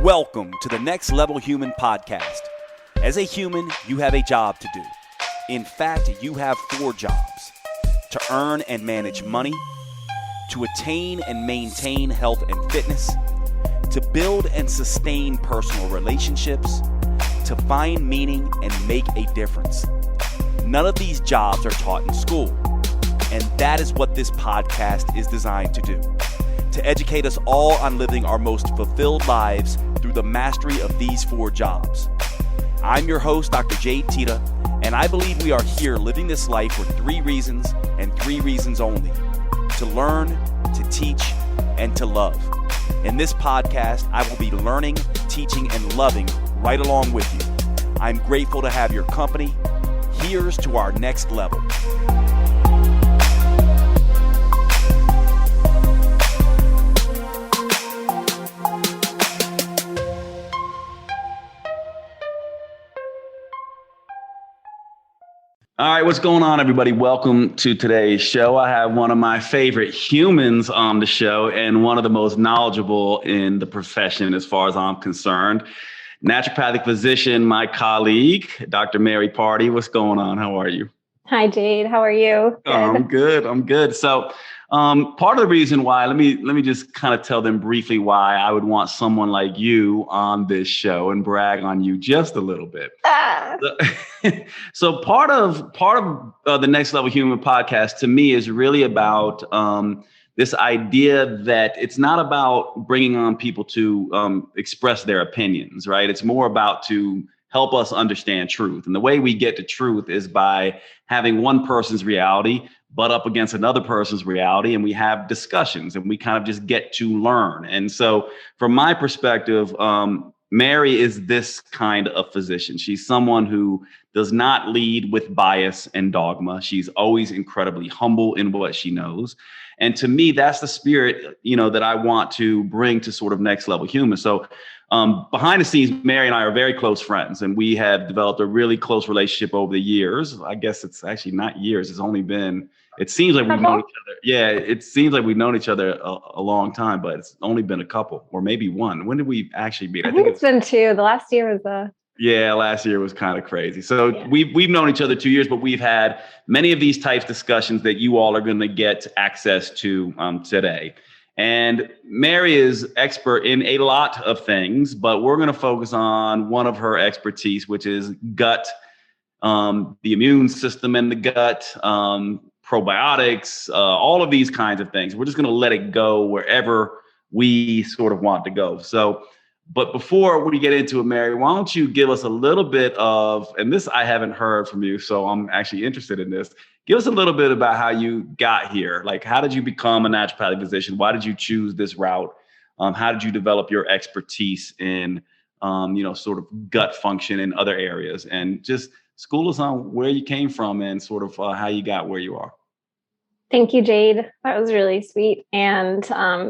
Welcome to the Next Level Human podcast. As a human, you have a job to do. In fact, you have 4 jobs: to earn and manage money, to attain and maintain health and fitness, to build and sustain personal relationships, to find meaning and make a difference. None of these jobs are taught in school, and that is what this podcast is designed to do. To educate us all on living our most fulfilled lives through the mastery of these 4 jobs. I'm your host, Dr. Jade, Teta, and I believe we are here living this life for 3 reasons and 3 reasons only: to learn, to teach, and to love. In this podcast, I will be learning, teaching, and loving right along with you. I'm grateful to have your company. Here's to our next level. All right, what's going on, everybody? Welcome to today's show. I have one of my favorite humans on the show and one of the most knowledgeable in the profession as far as I'm concerned. Naturopathic physician, my colleague, Dr. Mary Pardee. What's going on? How are you? Hi, Jade. How are you? Good. I'm good. So part of the reason why, let me just kind of tell them briefly why I would want someone like you on this show and brag on you just a little bit. So part of the Next Level Human podcast to me is really about this idea that it's not about bringing on people to express their opinions, right? It's more about to help us understand truth. And the way we get to truth is by having one person's reality butt up against another person's reality, and we have discussions and we kind of just get to learn. And so from my perspective, Mary is this kind of physician. She's someone who does not lead with bias and dogma. She's always incredibly humble in what she knows. And to me, that's the spirit, that I want to bring to sort of Next Level Human. So behind the scenes, Mary and I are very close friends, and we have developed a really close relationship over the years. I guess it's actually not years. It's only been, it seems like we've known each other. Yeah, it seems like we've known each other a long time, but it's only been a couple or maybe one. When did we actually meet? I think it's been 2. The last year was Yeah, last year was kind of crazy. So yeah. We've known each other 2 years, but we've had many of these types of discussions that you all are going to get access to today. And Mary is expert in a lot of things, but we're going to focus on one of her expertise, which is gut, the immune system in the gut, probiotics, all of these kinds of things. We're just going to let it go wherever we sort of want to go. So, but before we get into it, Mary, why don't you give us a little bit of, and this I haven't heard from you, so I'm actually interested in this. Give us a little bit about how you got here. Like, how did you become a naturopathic physician? Why did you choose this route? How did you develop your expertise in, sort of gut function in other areas? And just school us on where you came from and sort of how you got where you are. Thank you, Jade. That was really sweet. And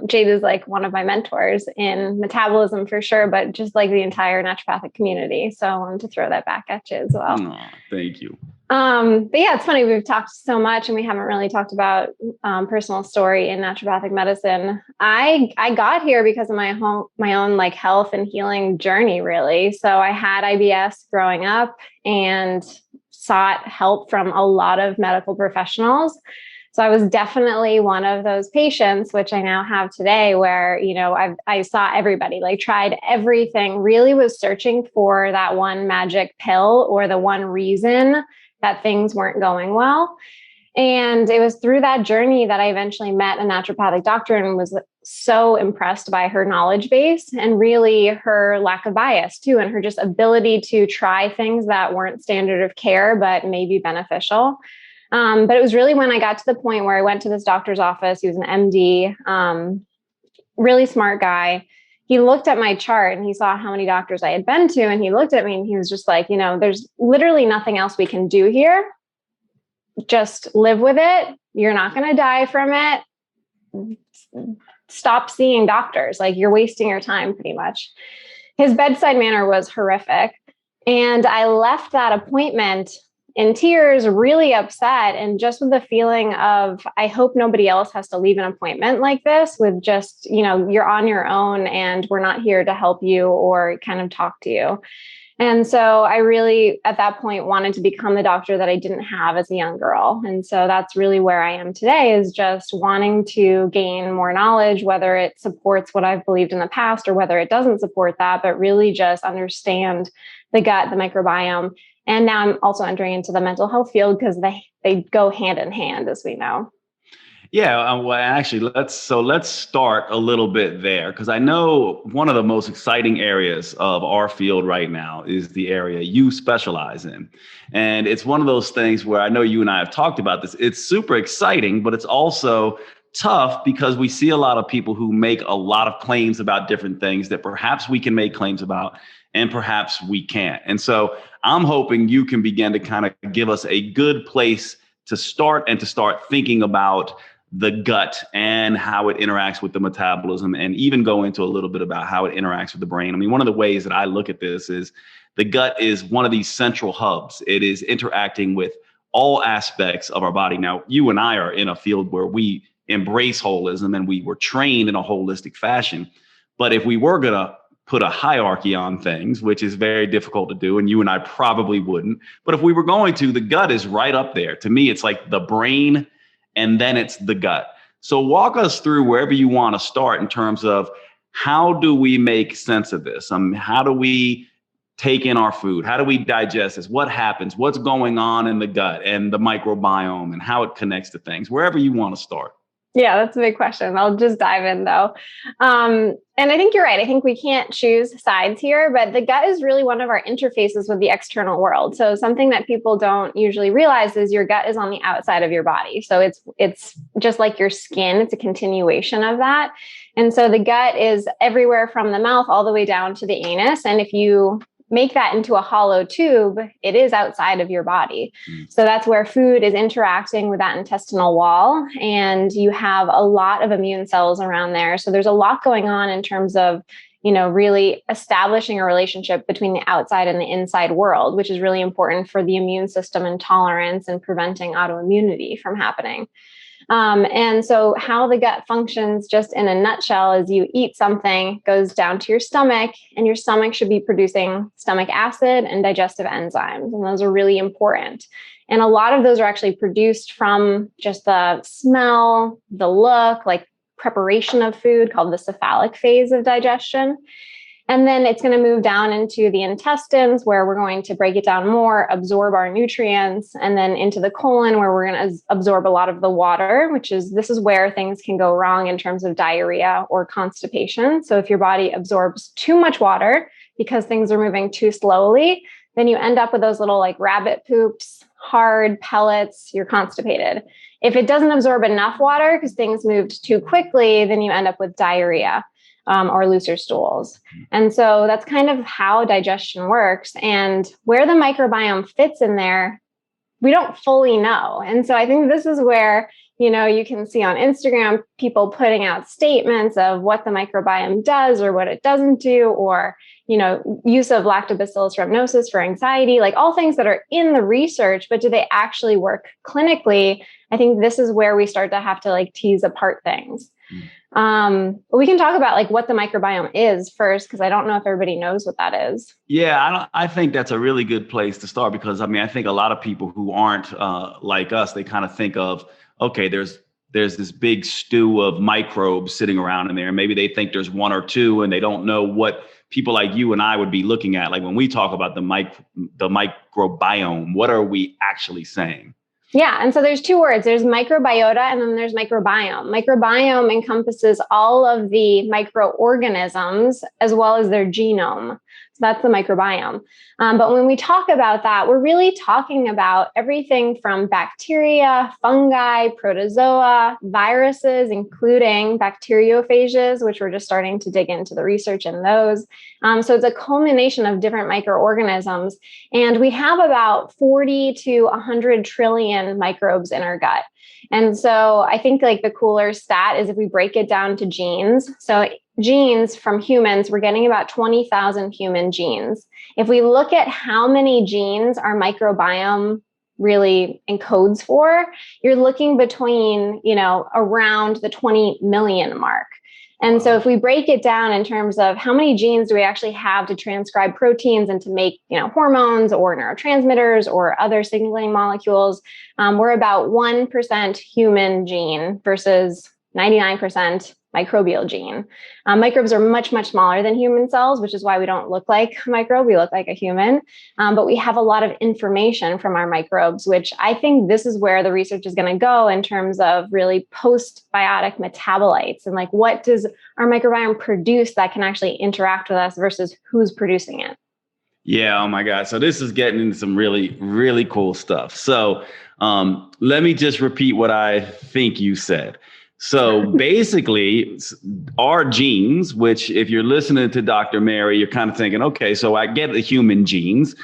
Jade is like one of my mentors in metabolism for sure, but just like the entire naturopathic community. So I wanted to throw that back at you as well. Oh, thank you. But yeah, it's funny. We've talked so much and we haven't really talked about personal story in naturopathic medicine. I got here because of my own like health and healing journey, really. So I had IBS growing up and sought help from a lot of medical professionals. So I was definitely one of those patients, which I now have today, where, I saw everybody, like tried everything, really was searching for that one magic pill or the one reason that things weren't going well. And it was through that journey that I eventually met a naturopathic doctor and was so impressed by her knowledge base and really her lack of bias too, and her just ability to try things that weren't standard of care, but may be beneficial. But it was really when I got to the point where I went to this doctor's office. He was an MD, really smart guy. He looked at my chart and he saw how many doctors I had been to. And he looked at me and he was just like, there's literally nothing else we can do here. Just live with it. You're not going to die from it. Stop seeing doctors. Like, you're wasting your time pretty much. His bedside manner was horrific. And I left that appointment in tears, really upset, and just with the feeling of, I hope nobody else has to leave an appointment like this with just, you're on your own and we're not here to help you or kind of talk to you. And so I really, at that point, wanted to become the doctor that I didn't have as a young girl. And so that's really where I am today, is just wanting to gain more knowledge, whether it supports what I've believed in the past or whether it doesn't support that, but really just understand the gut, the microbiome. And now I'm also entering into the mental health field because they go hand in hand, as we know. Yeah, well, actually, let's start a little bit there, because I know one of the most exciting areas of our field right now is the area you specialize in. And it's one of those things where I know you and I have talked about this. It's super exciting, but it's also tough because we see a lot of people who make a lot of claims about different things that perhaps we can make claims about and perhaps we can't. And so I'm hoping you can begin to kind of give us a good place to start and to start thinking about the gut and how it interacts with the metabolism, and even go into a little bit about how it interacts with the brain. I mean, one of the ways that I look at this is the gut is one of these central hubs. It is interacting with all aspects of our body. Now, you and I are in a field where we embrace holism and we were trained in a holistic fashion. But if we were going to put a hierarchy on things, which is very difficult to do, and you and I probably wouldn't, but if we were going to, the gut is right up there. To me, it's like the brain, and then it's the gut. So walk us through wherever you want to start in terms of how do we make sense of this? How do we take in our food? How do we digest this? What happens? What's going on in the gut and the microbiome and how it connects to things? Wherever you want to start. Yeah, that's a big question. I'll just dive in though. And I think you're right. I think we can't choose sides here, but the gut is really one of our interfaces with the external world. So something that people don't usually realize is your gut is on the outside of your body. So it's just like your skin. It's a continuation of that. And so the gut is everywhere from the mouth all the way down to the anus. And if you make that into a hollow tube, it is outside of your body. So that's where food is interacting with that intestinal wall. And you have a lot of immune cells around there. So there's a lot going on in terms of, really establishing a relationship between the outside and the inside world, which is really important for the immune system and tolerance and preventing autoimmunity from happening. And so how the gut functions, just in a nutshell, is you eat something, goes down to your stomach, and your stomach should be producing stomach acid and digestive enzymes. And those are really important. And a lot of those are actually produced from just the smell, the look, like preparation of food, called the cephalic phase of digestion. And then it's going to move down into the intestines, where we're going to break it down more, absorb our nutrients, and then into the colon, where we're going to absorb a lot of the water, this is where things can go wrong in terms of diarrhea or constipation. So if your body absorbs too much water because things are moving too slowly, then you end up with those little like rabbit poops, hard pellets, you're constipated. If it doesn't absorb enough water because things moved too quickly, then you end up with diarrhea. Or looser stools. And so that's kind of how digestion works. And where the microbiome fits in there, we don't fully know. And so I think this is where, you can see on Instagram, people putting out statements of what the microbiome does or what it doesn't do, or, use of lactobacillus rhamnosus for anxiety, like all things that are in the research, but do they actually work clinically? I think this is where we start to have to like tease apart things. We can talk about like what the microbiome is first, because I don't know if everybody knows what that is. Yeah, I think that's a really good place to start, because I think a lot of people who aren't like us, they kind of think of, okay, there's this big stew of microbes sitting around in there. Maybe they think there's one or two, and they don't know what people like you and I would be looking at. Like when we talk about the microbiome, what are we actually saying? Yeah. And so there's two words. There's microbiota and then there's microbiome. Microbiome encompasses all of the microorganisms as well as their genome. So that's the microbiome. But when we talk about that, we're really talking about everything from bacteria, fungi, protozoa, viruses, including bacteriophages, which we're just starting to dig into the research in those. So it's a culmination of different microorganisms. And we have about 40 to 100 trillion microbes in our gut. And so I think like the cooler stat is if we break it down to genes. So genes from humans, we're getting about 20,000 human genes. If we look at how many genes our microbiome really encodes for, you're looking between, around the 20 million mark. And so if we break it down in terms of how many genes do we actually have to transcribe proteins and to make, hormones or neurotransmitters or other signaling molecules, we're about 1% human gene versus 99% microbial gene. Microbes are much, much smaller than human cells, which is why we don't look like a microbe. We look like a human. But we have a lot of information from our microbes, which I think this is where the research is going to go in terms of really postbiotic metabolites and like what does our microbiome produce that can actually interact with us versus who's producing it. Yeah. Oh my God. So this is getting into some really, really cool stuff. So let me just repeat what I think you said. So basically, our genes, which if you're listening to Dr. Mary, you're kind of thinking, okay, so I get the human genes.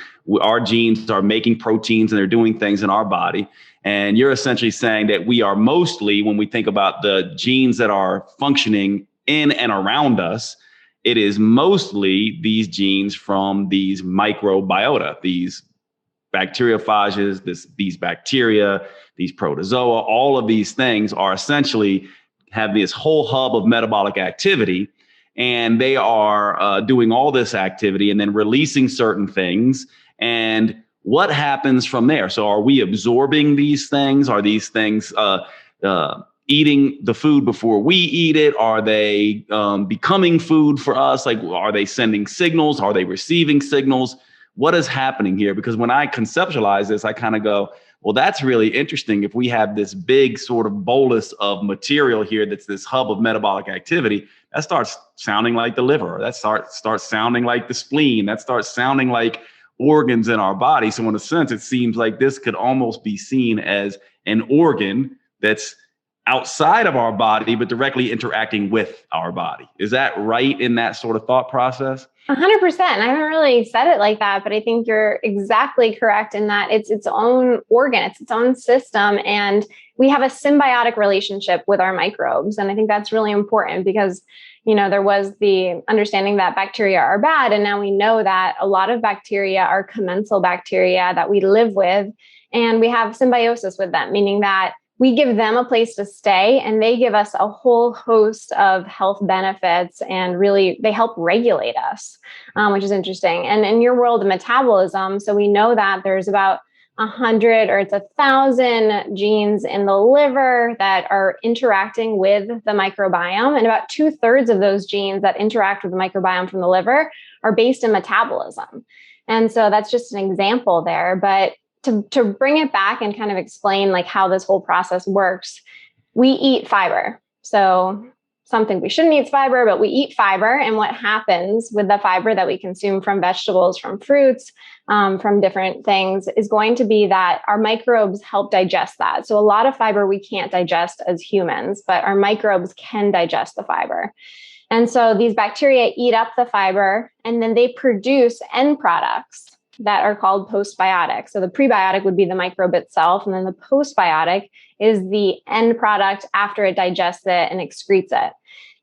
Our genes are making proteins and they're doing things in our body. And you're essentially saying that we are mostly, when we think about the genes that are functioning in and around us, it is mostly these genes from these microbiota, these bacteriophages, these bacteria, these protozoa, all of these things are essentially have this whole hub of metabolic activity, and they are doing all this activity and then releasing certain things. And what happens from there? So are we absorbing these things? Are these things eating the food before we eat it? Are they becoming food for us? Like, are they sending signals? Are they receiving signals? What is happening here? Because when I conceptualize this, I kind of go, well, that's really interesting. If we have this big sort of bolus of material here, that's this hub of metabolic activity, that starts sounding like the liver. That starts sounding like the spleen. That starts sounding like organs in our body. So in a sense, it seems like this could almost be seen as an organ that's outside of our body, but directly interacting with our body. Is that right in that sort of thought process? 100%. I haven't really said it like that, but I think you're exactly correct in that it's its own organ, it's its own system, and we have a symbiotic relationship with our microbes. And I think that's really important because, there was the understanding that bacteria are bad, and now we know that a lot of bacteria are commensal bacteria that we live with, and we have symbiosis with them, meaning that we give them a place to stay and they give us a whole host of health benefits, and really they help regulate us, which is interesting. And in your world of metabolism, so we know that there's about 100 or it's 1,000 genes in the liver that are interacting with the microbiome. And about 2/3 of those genes that interact with the microbiome from the liver are based in metabolism. And so that's just an example there. But to bring it back and kind of explain like how this whole process works, we eat fiber. So some think we shouldn't eat fiber, but we eat fiber. And what happens with the fiber that we consume from vegetables, from fruits, from different things is going to be that our microbes help digest that. So a lot of fiber we can't digest as humans, but our microbes can digest the fiber. And so these bacteria eat up the fiber and then they produce end products that are called postbiotics. So the prebiotic would be the microbe itself, and then the postbiotic is the end product after it digests it and excretes it.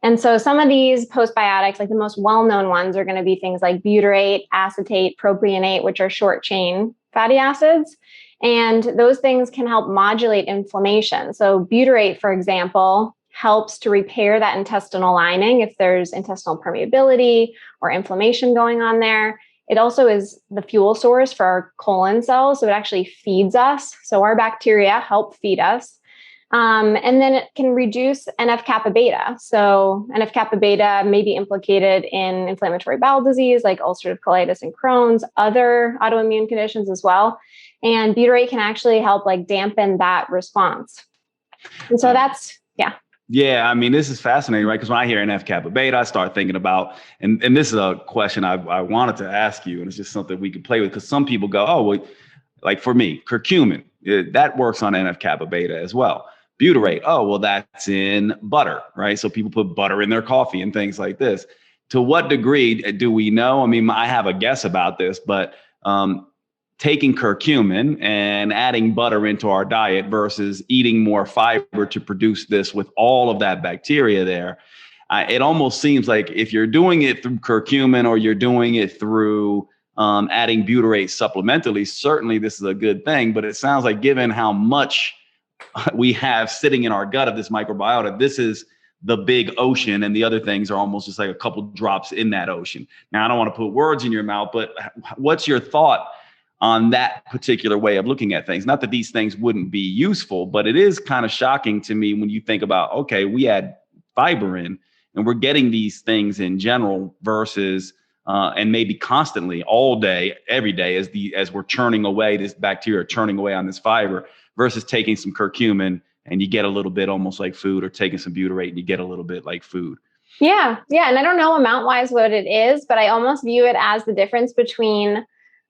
And so some of these postbiotics, like the most well-known ones, are going to be things like butyrate, acetate, propionate, which are short chain fatty acids. And those things can help modulate inflammation. So butyrate, for example, helps to repair that intestinal lining if there's intestinal permeability or inflammation going on there. It also is the fuel source for our colon cells. So it actually feeds us. So our bacteria help feed us. And then it can reduce NF-kappa beta. So NF-kappa beta may be implicated in inflammatory bowel disease like ulcerative colitis and Crohn's, other autoimmune conditions as well. And butyrate can actually help like dampen that response. And so that's, yeah. Yeah, I mean, this is fascinating, right? Because when I hear NF-kappa beta, I start thinking about, and this is a question I wanted to ask you, and it's just something we could play with, because some people go, oh, well, like for me, curcumin, that works on NF-kappa beta as well. Butyrate, oh, well, that's in butter, right? So people put butter in their coffee and things like this. To what degree do we know? I mean, I have a guess about this, but taking curcumin and adding butter into our diet versus eating more fiber to produce this with all of that bacteria there, it almost seems like if you're doing it through curcumin or you're doing it through adding butyrate supplementally, certainly this is a good thing. But it sounds like given how much we have sitting in our gut of this microbiota, this is the big ocean, and the other things are almost just like a couple drops in that ocean. Now, I don't want to put words in your mouth, but what's your thought on that particular way of looking at things? Not that these things wouldn't be useful, but it is kind of shocking to me when you think about, okay, we add fiber in and we're getting these things in general versus and maybe constantly all day, every day, as we're churning away this bacteria, churning away on this fiber, versus taking some curcumin and you get a little bit almost like food, or taking some butyrate and you get a little bit like food. Yeah. Yeah. And I don't know amount wise what it is, but I almost view it as the difference between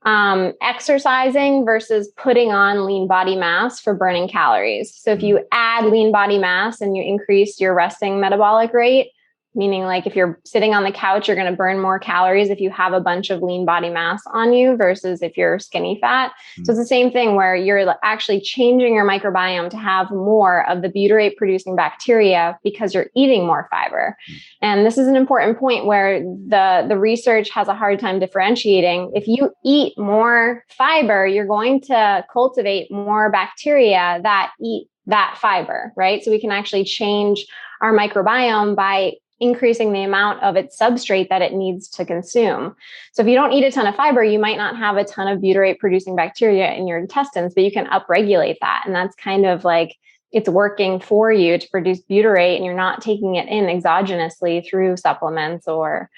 exercising versus putting on lean body mass for burning calories. So if you add lean body mass and you increase your resting metabolic rate, meaning like if you're sitting on the couch, you're going to burn more calories if you have a bunch of lean body mass on you versus if you're skinny fat. So it's the same thing where you're actually changing your microbiome to have more of the butyrate producing bacteria because you're eating more fiber. And this is an important point where the research has a hard time differentiating. If you eat more fiber, you're going to cultivate more bacteria that eat that fiber, right? So we can actually change our microbiome by increasing the amount of its substrate that it needs to consume. So if you don't eat a ton of fiber, you might not have a ton of butyrate producing bacteria in your intestines, but you can upregulate that. And that's kind of like it's working for you to produce butyrate and you're not taking it in exogenously through supplements or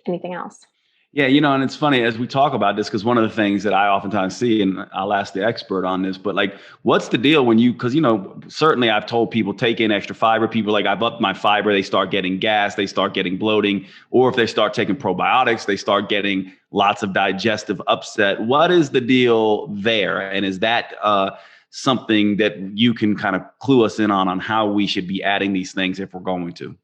anything else. Yeah, and it's funny as we talk about this, because one of the things that I oftentimes see, and I'll ask the expert on this, but like, what's the deal when because, certainly I've told people take in extra fiber. People like, I've upped my fiber, they start getting gas, they start getting bloating, or if they start taking probiotics, they start getting lots of digestive upset. What is the deal there? And is that something that you can kind of clue us in on how we should be adding these things if we're going to?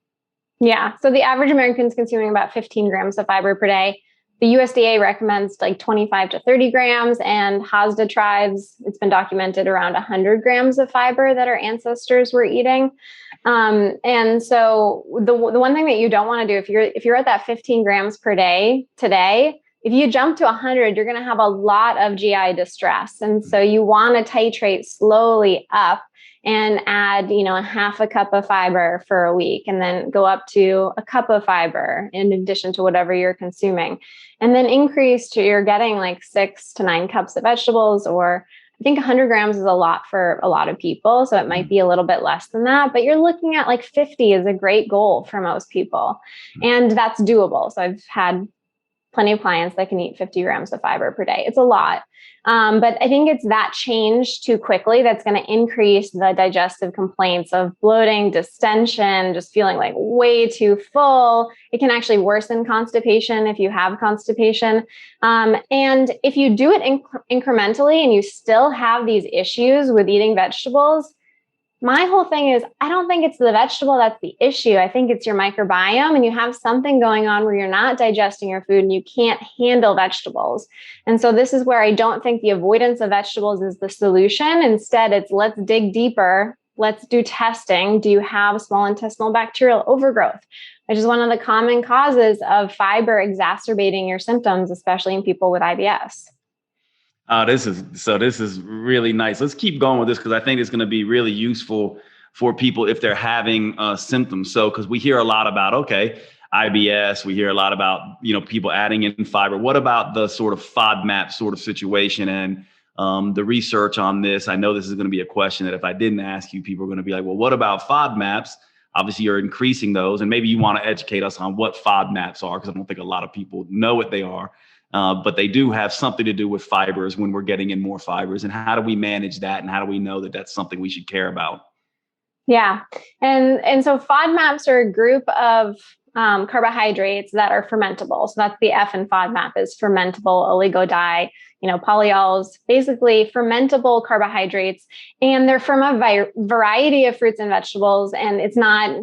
Yeah. So the average American is consuming about 15 grams of fiber per day. The USDA recommends like 25 to 30 grams, and Hazda tribes, it's been documented around 100 grams of fiber that our ancestors were eating. And so the one thing that you don't want to do if you're at that 15 grams per day today, if you jump to 100, you're going to have a lot of GI distress. And so you want to titrate slowly up and add, a half a cup of fiber for a week, and then go up to a cup of fiber in addition to whatever you're consuming, and then increase to you're getting like 6 to 9 cups of vegetables, or I think 100 grams is a lot for a lot of people. So it might be a little bit less than that, but you're looking at like 50 is a great goal for most people. And that's doable. So I've had plenty of clients that can eat 50 grams of fiber per day. It's a lot. But I think it's that change too quickly that's going to increase the digestive complaints of bloating, distension, just feeling like way too full. It can actually worsen constipation if you have constipation. And if you do it incrementally and you still have these issues with eating vegetables, my whole thing is, I don't think it's the vegetable that's the issue. I think it's your microbiome, and you have something going on where you're not digesting your food and you can't handle vegetables. And so this is where I don't think the avoidance of vegetables is the solution. Instead, it's let's dig deeper. Let's do testing. Do you have small intestinal bacterial overgrowth, which is one of the common causes of fiber exacerbating your symptoms, especially in people with IBS. This is really nice. Let's keep going with this, because I think it's going to be really useful for people if they're having symptoms. So, because we hear a lot about, IBS, we hear a lot about, people adding in fiber. What about the sort of FODMAP sort of situation and the research on this? I know this is going to be a question that if I didn't ask you, people are going to be like, well, what about FODMAPs? Obviously, you're increasing those, and maybe you want to educate us on what FODMAPs are, because I don't think a lot of people know what they are. But they do have something to do with fibers when we're getting in more fibers. And how do we manage that? And how do we know that that's something we should care about? Yeah. And so FODMAPs are a group of carbohydrates that are fermentable. So that's the F in FODMAP is fermentable oligodie, polyols, basically fermentable carbohydrates. And they're from a variety of fruits and vegetables. And it's not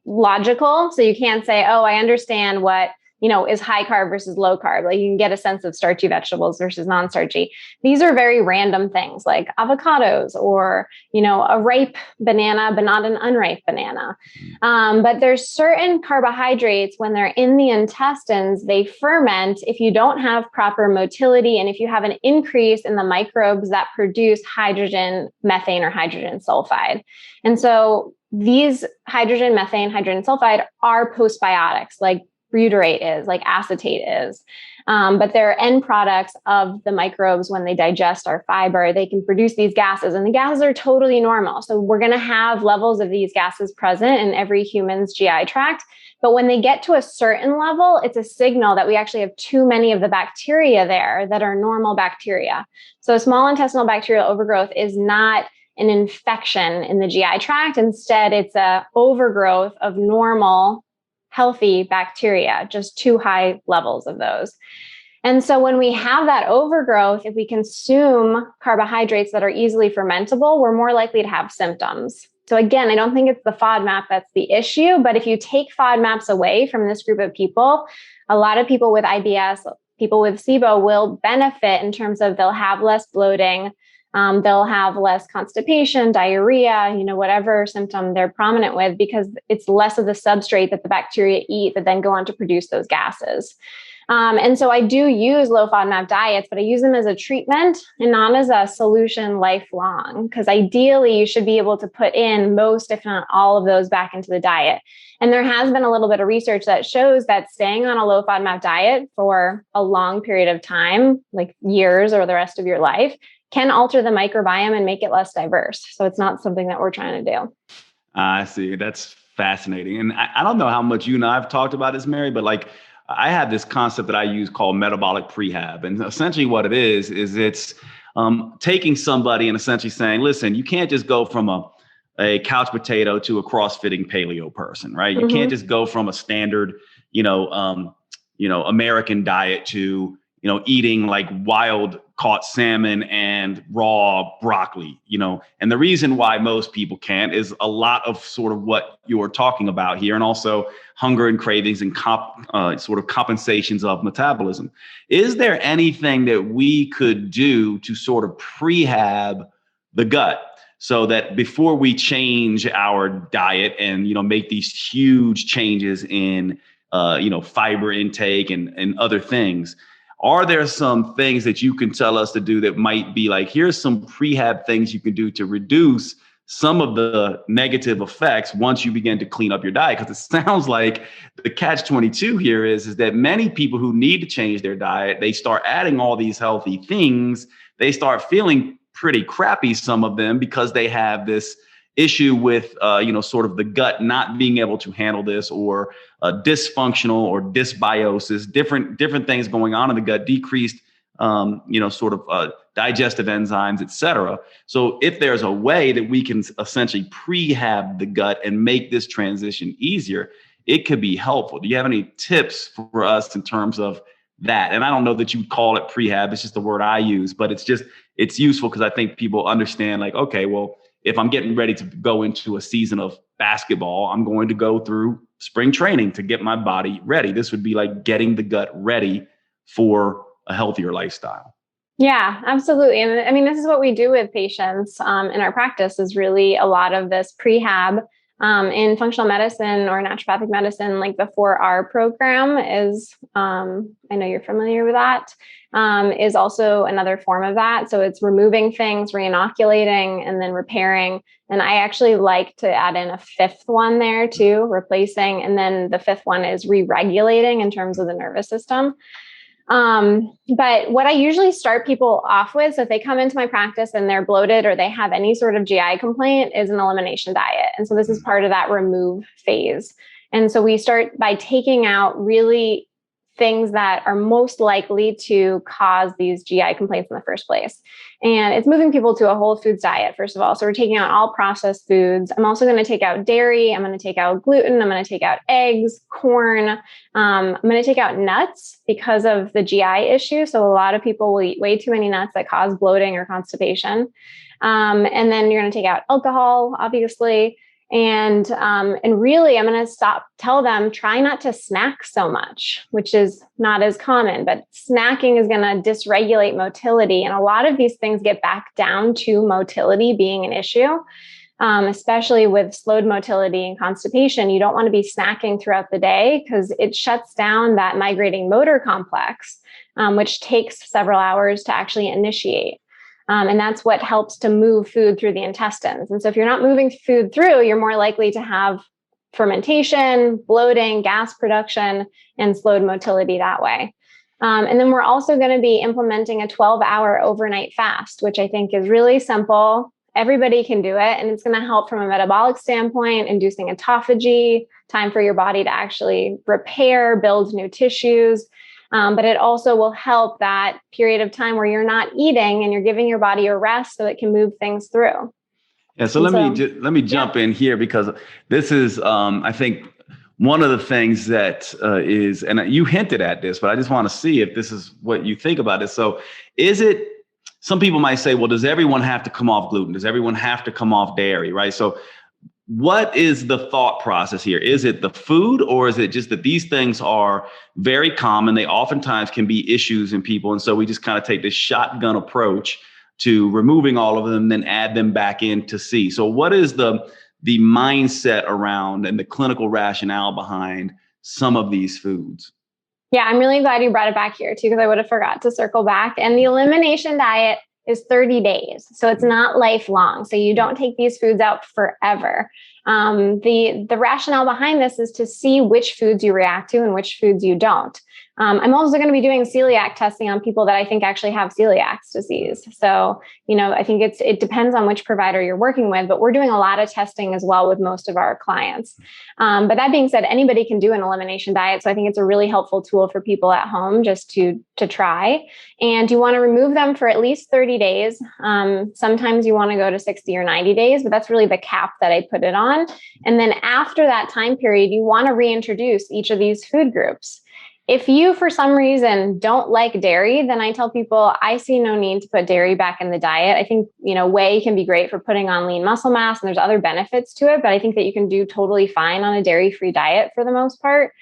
logical. So you can't say, oh, I understand what is high carb versus low carb. Like you can get a sense of starchy vegetables versus non-starchy. These are very random things like avocados or, a ripe banana, but not an unripe banana. But there's certain carbohydrates when they're in the intestines, they ferment if you don't have proper motility and if you have an increase in the microbes that produce hydrogen, methane, or hydrogen sulfide. And so these hydrogen, methane, hydrogen sulfide are postbiotics, like butyrate is, like acetate is. But they're end products of the microbes when they digest our fiber. They can produce these gases, and the gases are totally normal. So we're going to have levels of these gases present in every human's GI tract. But when they get to a certain level, it's a signal that we actually have too many of the bacteria there that are normal bacteria. So small intestinal bacterial overgrowth is not an infection in the GI tract. Instead, it's a overgrowth of normal, healthy bacteria, just too high levels of those. And so when we have that overgrowth, if we consume carbohydrates that are easily fermentable, we're more likely to have symptoms. So again, I don't think it's the FODMAP that's the issue, but if you take FODMAPs away from this group of people, a lot of people with IBS, people with SIBO will benefit in terms of they'll have less bloating, they'll have less constipation, diarrhea, whatever symptom they're prominent with, because it's less of the substrate that the bacteria eat that then go on to produce those gases. And so I do use low FODMAP diets, but I use them as a treatment and not as a solution lifelong, because ideally you should be able to put in most, if not all of those back into the diet. And there has been a little bit of research that shows that staying on a low FODMAP diet for a long period of time, like years or the rest of your life, can alter the microbiome and make it less diverse. So it's not something that we're trying to do. I see. That's fascinating. And I don't know how much you and I have talked about this, Mary, but like I have this concept that I use called metabolic rehab. And essentially what it is it's taking somebody and essentially saying, listen, you can't just go from a couch potato to a crossfitting paleo person, right? You can't just go from a standard, American diet to, eating like wild caught salmon and raw broccoli, and the reason why most people can't is a lot of sort of what you're talking about here, and also hunger and cravings and sort of compensations of metabolism. Is there anything that we could do to sort of prehab the gut so that before we change our diet and, make these huge changes in, fiber intake and other things? Are there some things that you can tell us to do that might be like, here's some prehab things you can do to reduce some of the negative effects once you begin to clean up your diet? Because it sounds like the catch-22 here is that many people who need to change their diet, they start adding all these healthy things. They start feeling pretty crappy, some of them, because they have this issue with, sort of the gut not being able to handle this, or dysfunctional or dysbiosis, different things going on in the gut, decreased, digestive enzymes, et cetera. So if there's a way that we can essentially prehab the gut and make this transition easier, it could be helpful. Do you have any tips for us in terms of that? And I don't know that you call it prehab, it's just the word I use, but it's useful because I think people understand, like, okay, well, if I'm getting ready to go into a season of basketball, I'm going to go through spring training to get my body ready. This would be like getting the gut ready for a healthier lifestyle. Yeah, absolutely. And I mean, this is what we do with patients in our practice, is really a lot of this prehab in functional medicine or naturopathic medicine. Like the 4R program is, I know you're familiar with that, is also another form of that. So it's removing things, reinoculating, and then repairing. And I actually like to add in a fifth one there too, replacing. And then the fifth one is re-regulating in terms of the nervous system. But what I usually start people off with, so if they come into my practice and they're bloated or they have any sort of GI complaint, is an elimination diet. And so this is part of that remove phase. And so we start by taking out really things that are most likely to cause these GI complaints in the first place. And it's moving people to a whole foods diet, first of all. So we're taking out all processed foods. I'm also going to take out dairy. I'm going to take out gluten. I'm going to take out eggs, corn. I'm going to take out nuts because of the GI issue. So a lot of people will eat way too many nuts that cause bloating or constipation. And then you're going to take out alcohol, obviously. And really, I'm going to tell them, try not to snack so much, which is not as common, but snacking is going to dysregulate motility. And a lot of these things get back down to motility being an issue, especially with slowed motility and constipation. You don't want to be snacking throughout the day because it shuts down that migrating motor complex, which takes several hours to actually initiate. And that's what helps to move food through the intestines. And so if you're not moving food through, you're more likely to have fermentation, bloating, gas production, and slowed motility that way. And then we're also going to be implementing a 12-hour overnight fast, which I think is really simple. Everybody can do it. And it's going to help from a metabolic standpoint, inducing autophagy, time for your body to actually repair, build new tissues. But it also will help that period of time where you're not eating and you're giving your body a rest so it can move things through. Yeah. So let me jump in here, because this is, I think, one of the things that is, and you hinted at this, but I just want to see if this is what you think about it. So some people might say, well, does everyone have to come off gluten? Does everyone have to come off dairy? Right. So what is the thought process here? Is it the food, or is it just that these things are very common? They oftentimes can be issues in people. And so we just kind of take this shotgun approach to removing all of them, then add them back in to see. So what is the mindset around and the clinical rationale behind some of these foods? Yeah, I'm really glad you brought it back here too, because I would have forgot to circle back. And the elimination diet is 30 days. So it's not lifelong. So you don't take these foods out forever. The rationale behind this is to see which foods you react to and which foods you don't. I'm also going to be doing celiac testing on people that I think actually have celiac disease. So, I think it depends on which provider you're working with, but we're doing a lot of testing as well with most of our clients. But that being said, anybody can do an elimination diet. So I think it's a really helpful tool for people at home just to try. And you want to remove them for at least 30 days. Sometimes you want to go to 60 or 90 days, but that's really the cap that I put it on. And then after that time period, you want to reintroduce each of these food groups. If you, for some reason, don't like dairy, then I tell people, I see no need to put dairy back in the diet. I think, whey can be great for putting on lean muscle mass, and there's other benefits to it, but I think that you can do totally fine on a dairy-free diet for the most part.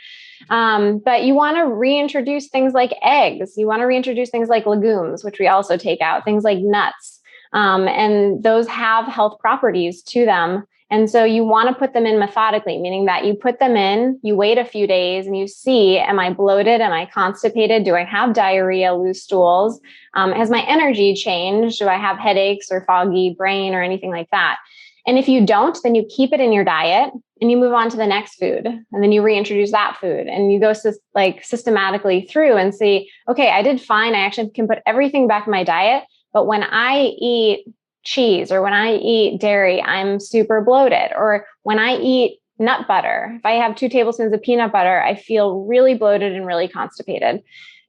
But you want to reintroduce things like eggs. You want to reintroduce things like legumes, which we also take out, things like nuts. And those have health properties to them. And so you want to put them in methodically, meaning that you put them in, you wait a few days and you see, am I bloated? Am I constipated? Do I have diarrhea, loose stools? Has my energy changed? Do I have headaches or foggy brain or anything like that? And if you don't, then you keep it in your diet and you move on to the next food. And then you reintroduce that food and you go systematically through and see, okay, I did fine. I actually can put everything back in my diet. But when I eat cheese or when I eat dairy, I'm super bloated. Or when I eat nut butter, if I have 2 tablespoons of peanut butter, I feel really bloated and really constipated.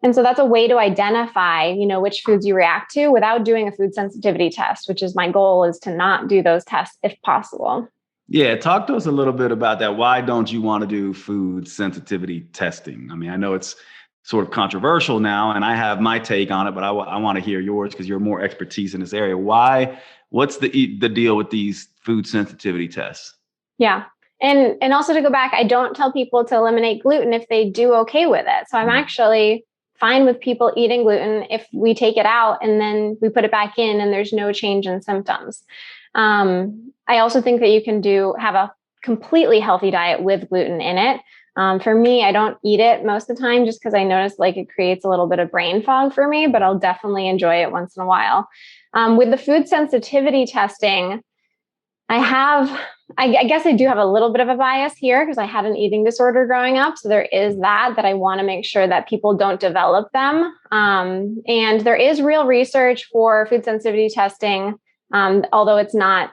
And so that's a way to identify, which foods you react to without doing a food sensitivity test, which is my goal, is to not do those tests if possible. Yeah. Talk to us a little bit about that. Why don't you want to do food sensitivity testing? I mean, I know it's sort of controversial now, and I have my take on it, but I want to hear yours because you're more expertise in this area. What's the deal with these food sensitivity tests? Yeah. And also to go back, I don't tell people to eliminate gluten if they do okay with it. So I'm actually fine with people eating gluten if we take it out and then we put it back in and there's no change in symptoms. I also think that you can have a completely healthy diet with gluten in it. For me, I don't eat it most of the time just because I notice it creates a little bit of brain fog for me, but I'll definitely enjoy it once in a while. With the food sensitivity testing, I guess I do have a little bit of a bias here because I had an eating disorder growing up. So there is that I want to make sure that people don't develop them. And there is real research for food sensitivity testing, although it's not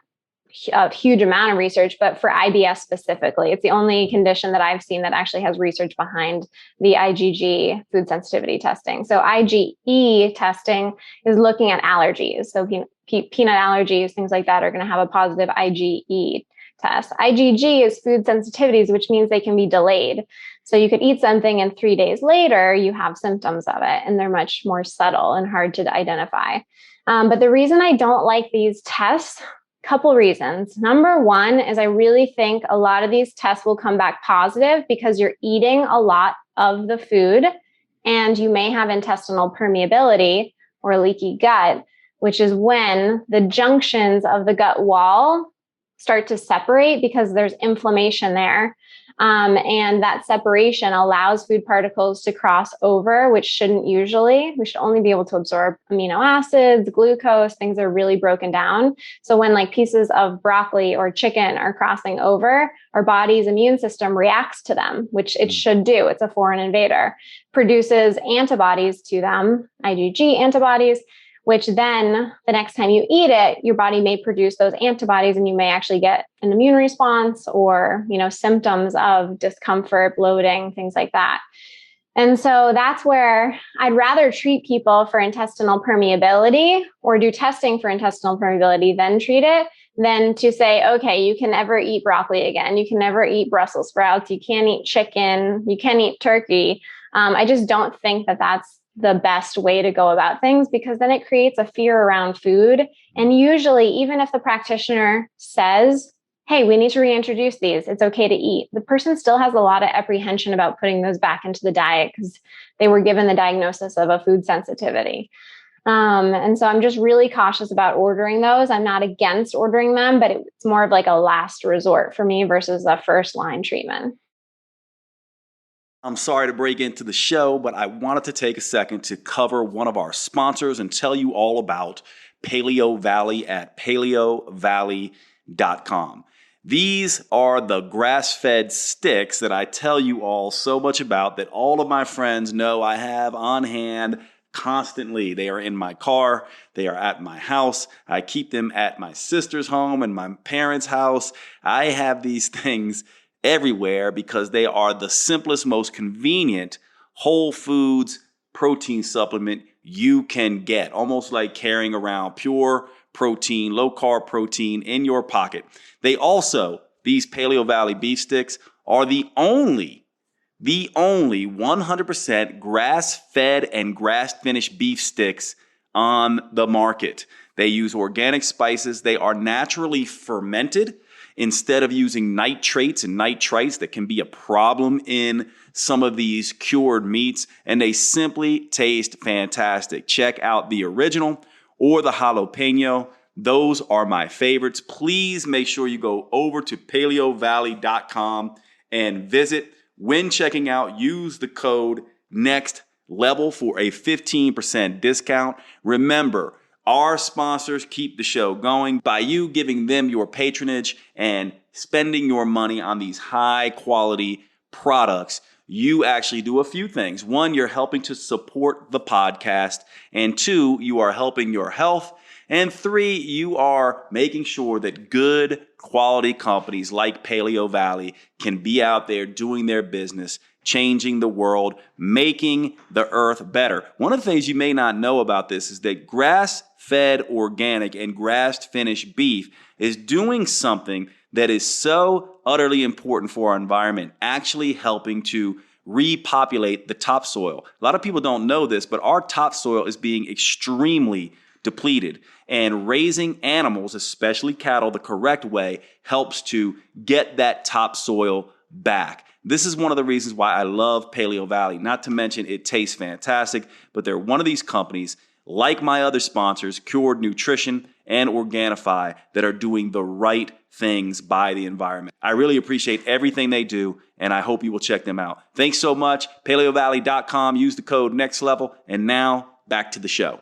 a huge amount of research, but for IBS specifically, it's the only condition that I've seen that actually has research behind the IgG food sensitivity testing. So IgE testing is looking at allergies. So peanut allergies, things like that are going to have a positive IgE test. IgG is food sensitivities, which means they can be delayed. So you could eat something and 3 days later you have symptoms of it, and they're much more subtle and hard to identify. But the reason I don't like these tests Couple reasons. Number one is I really think a lot of these tests will come back positive because you're eating a lot of the food and you may have intestinal permeability or leaky gut, which is when the junctions of the gut wall start to separate because there's inflammation there. And that separation allows food particles to cross over, which shouldn't usually. We should only be able to absorb amino acids, glucose, things are really broken down. So when like pieces of broccoli or chicken are crossing over, our body's immune system reacts to them, which it should do. It's a foreign invader, produces antibodies to them, IgG antibodies, which then the next time you eat it, your body may produce those antibodies and you may actually get an immune response or, symptoms of discomfort, bloating, things like that. And so that's where I'd rather treat people for intestinal permeability or do testing for intestinal permeability than treat it than to say, okay, you can never eat broccoli again. You can never eat Brussels sprouts. You can't eat chicken. You can't eat turkey. I just don't think that that's the best way to go about things because then it creates a fear around food. And usually, even if the practitioner says, hey, we need to reintroduce these, it's okay to eat, the person still has a lot of apprehension about putting those back into the diet because they were given the diagnosis of a food sensitivity. And so I'm just really cautious about ordering those. I'm not against ordering them, but it's more of like a last resort for me versus a first line treatment. I'm sorry to break into the show, but I wanted to take a second to cover one of our sponsors and tell you all about Paleo Valley at paleovalley.com. These are the grass-fed sticks that I tell you all so much about that all of my friends know I have on hand constantly. They are in my car. They are at my house. I keep them at my sister's home and my parents' house. I have these things everywhere because they are the simplest, most convenient whole foods protein supplement you can get. Almost like carrying around pure protein, low carb protein in your pocket. These Paleo Valley beef sticks are the only 100% grass-fed and grass-finished beef sticks on the market. They use organic spices. They are naturally fermented instead of using nitrates and nitrites that can be a problem in some of these cured meats, and they simply taste fantastic. Check out the original or the jalapeno. Those are my favorites. Please make sure you go over to paleovalley.com and visit. When checking out, use the code NEXTLEVEL for a 15% discount. Remember, our sponsors keep the show going by you giving them your patronage and spending your money on these high quality products. You actually do a few things. One, you're helping to support the podcast. And two, you are helping your health. And three, you are making sure that good quality companies like Paleo Valley can be out there doing their business, changing the world, making the earth better. One of the things you may not know about this is that grass-fed organic and grass-finished beef is doing something that is so utterly important for our environment, actually helping to repopulate the topsoil. A lot of people don't know this, but our topsoil is being extremely depleted. And raising animals, especially cattle, the correct way helps to get that topsoil back. This is one of the reasons why I love Paleo Valley. Not to mention it tastes fantastic, but they're one of these companies, like my other sponsors, Cured Nutrition and Organifi, that are doing the right things by the environment. I really appreciate everything they do, and I hope you will check them out. Thanks so much. paleovalley.com. Use the code NEXTLEVEL. And now back to the show.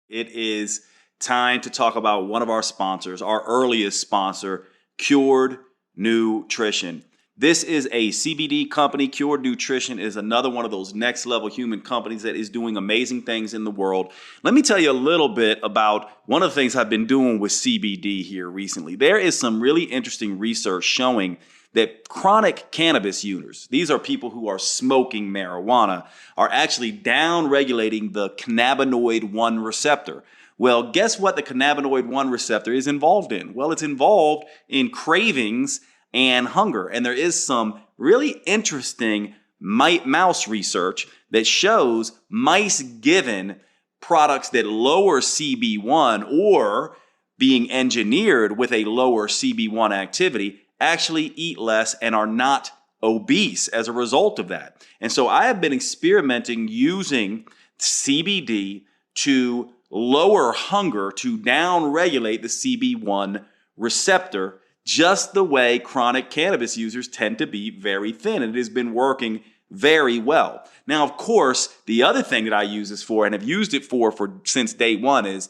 It is time to talk about one of our sponsors, our earliest sponsor, Cured Nutrition. This is a CBD company. Cured Nutrition is another one of those next level human companies that is doing amazing things in the world. Let me tell you a little bit about one of the things I've been doing with CBD here recently. There is some really interesting research showing that chronic cannabis users, these are people who are smoking marijuana, are actually down-regulating the cannabinoid 1 receptor. Well, guess what the cannabinoid 1 receptor is involved in? Well, it's involved in cravings and hunger. And there is some really interesting mouse research that shows mice given products that lower CB1 or being engineered with a lower CB1 activity actually eat less and are not obese as a result of that. And so I have been experimenting using CBD to lower hunger, to down-regulate the CB1 receptor, just the way chronic cannabis users tend to be very thin. And it has been working very well. Now, of course, the other thing that I use this for and have used it for since day one is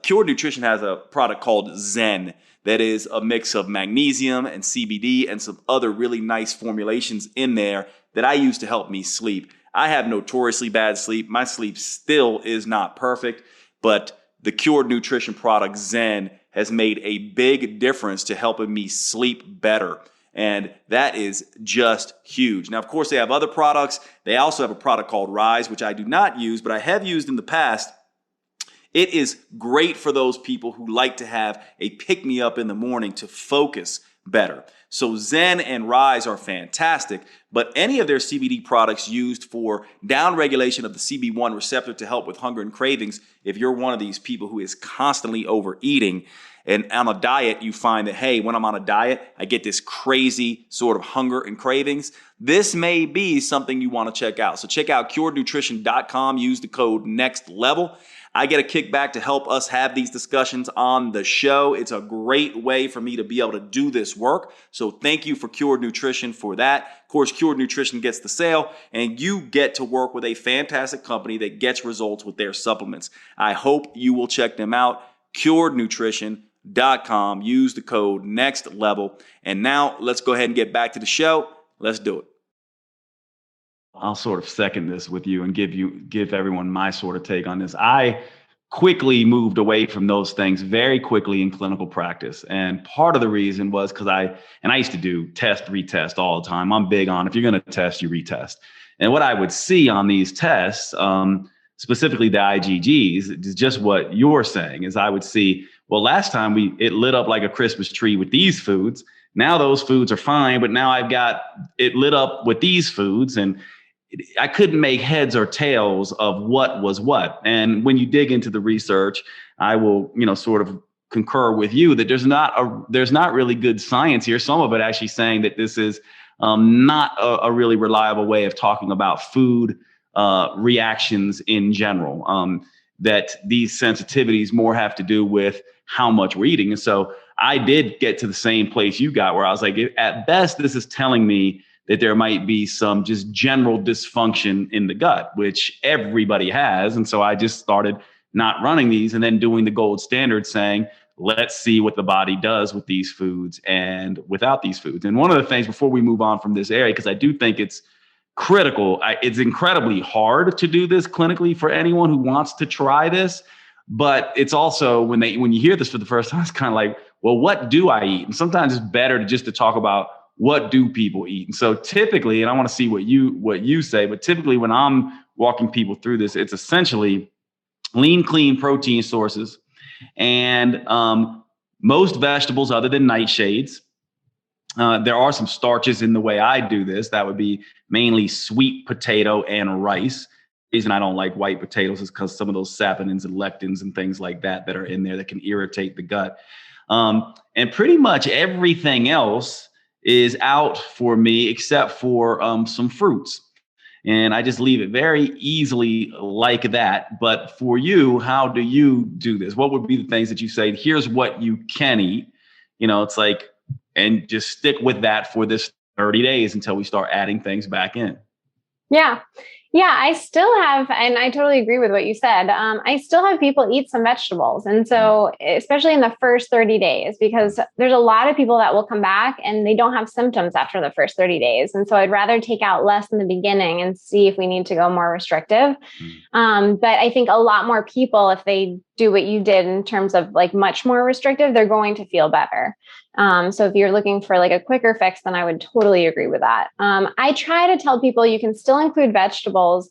Cured Nutrition has a product called Zen that is a mix of magnesium and CBD and some other really nice formulations in there that I use to help me sleep. I have notoriously bad sleep. My sleep still is not perfect, but the Cured Nutrition product Zen has made a big difference to helping me sleep better. And that is just huge. Now, of course, they have other products. They also have a product called Rise, which I do not use, but I have used in the past. It is great for those people who like to have a pick-me-up in the morning to focus better. So Zen and Rise are fantastic, but any of their CBD products used for downregulation of the CB1 receptor to help with hunger and cravings, if you're one of these people who is constantly overeating, and on a diet, you find that, hey, when I'm on a diet, I get this crazy sort of hunger and cravings. This may be something you want to check out. So check out curednutrition.com. Use the code NEXTLEVEL. I get a kickback to help us have these discussions on the show. It's a great way for me to be able to do this work. So thank you for Cured Nutrition for that. Of course, Cured Nutrition gets the sale, and you get to work with a fantastic company that gets results with their supplements. I hope you will check them out. curednutrition.com. Use the code NEXTLEVEL. And now let's go ahead and get back to the show. Let's do it. I'll sort of second this with you and give everyone my sort of take on this. I quickly moved away from those things very quickly in clinical practice. And part of the reason was because I used to do test, retest all the time. I'm big on, if you're going to test, you retest. And what I would see on these tests, specifically the IgGs, is just what you're saying, is I would see, well, last time it lit up like a Christmas tree with these foods. Now those foods are fine, but now I've got it lit up with these foods, and I couldn't make heads or tails of what was what. And when you dig into the research, I will, sort of concur with you that there's not really good science here. Some of it actually saying that this is not a really reliable way of talking about food reactions in general. That these sensitivities more have to do with how much we're eating. And so I did get to the same place you got, where I was like, at best, this is telling me that there might be some just general dysfunction in the gut, which everybody has. And so I just started not running these and then doing the gold standard, saying, let's see what the body does with these foods and without these foods. And one of the things, before we move on from this area, because I do think it's critical, it's incredibly hard to do this clinically for anyone who wants to try this. But it's also, when you hear this for the first time, it's kind of like, well, what do I eat? And sometimes it's better to talk about, what do people eat? And so typically, and I want to see what you say, but typically when I'm walking people through this, it's essentially lean, clean protein sources and most vegetables other than nightshades. There are some starches in the way I do this. That would be mainly sweet potato and rice. The reason I don't like white potatoes is because some of those saponins and lectins and things like that are in there that can irritate the gut. And pretty much everything else is out for me except for some fruits. And I just leave it very easily like that. But for you, how do you do this? What would be the things that you say, here's what you can eat? It's like, and just stick with that for this 30 days until we start adding things back in. Yeah, I still have, and I totally agree with what you said. I still have people eat some vegetables. And so, especially in the first 30 days, because there's a lot of people that will come back and they don't have symptoms after the first 30 days. And so I'd rather take out less in the beginning and see if we need to go more restrictive. But I think a lot more people, if they do what you did in terms of like much more restrictive, they're going to feel better. So if you're looking for like a quicker fix, then I would totally agree with that. I try to tell people you can still include vegetables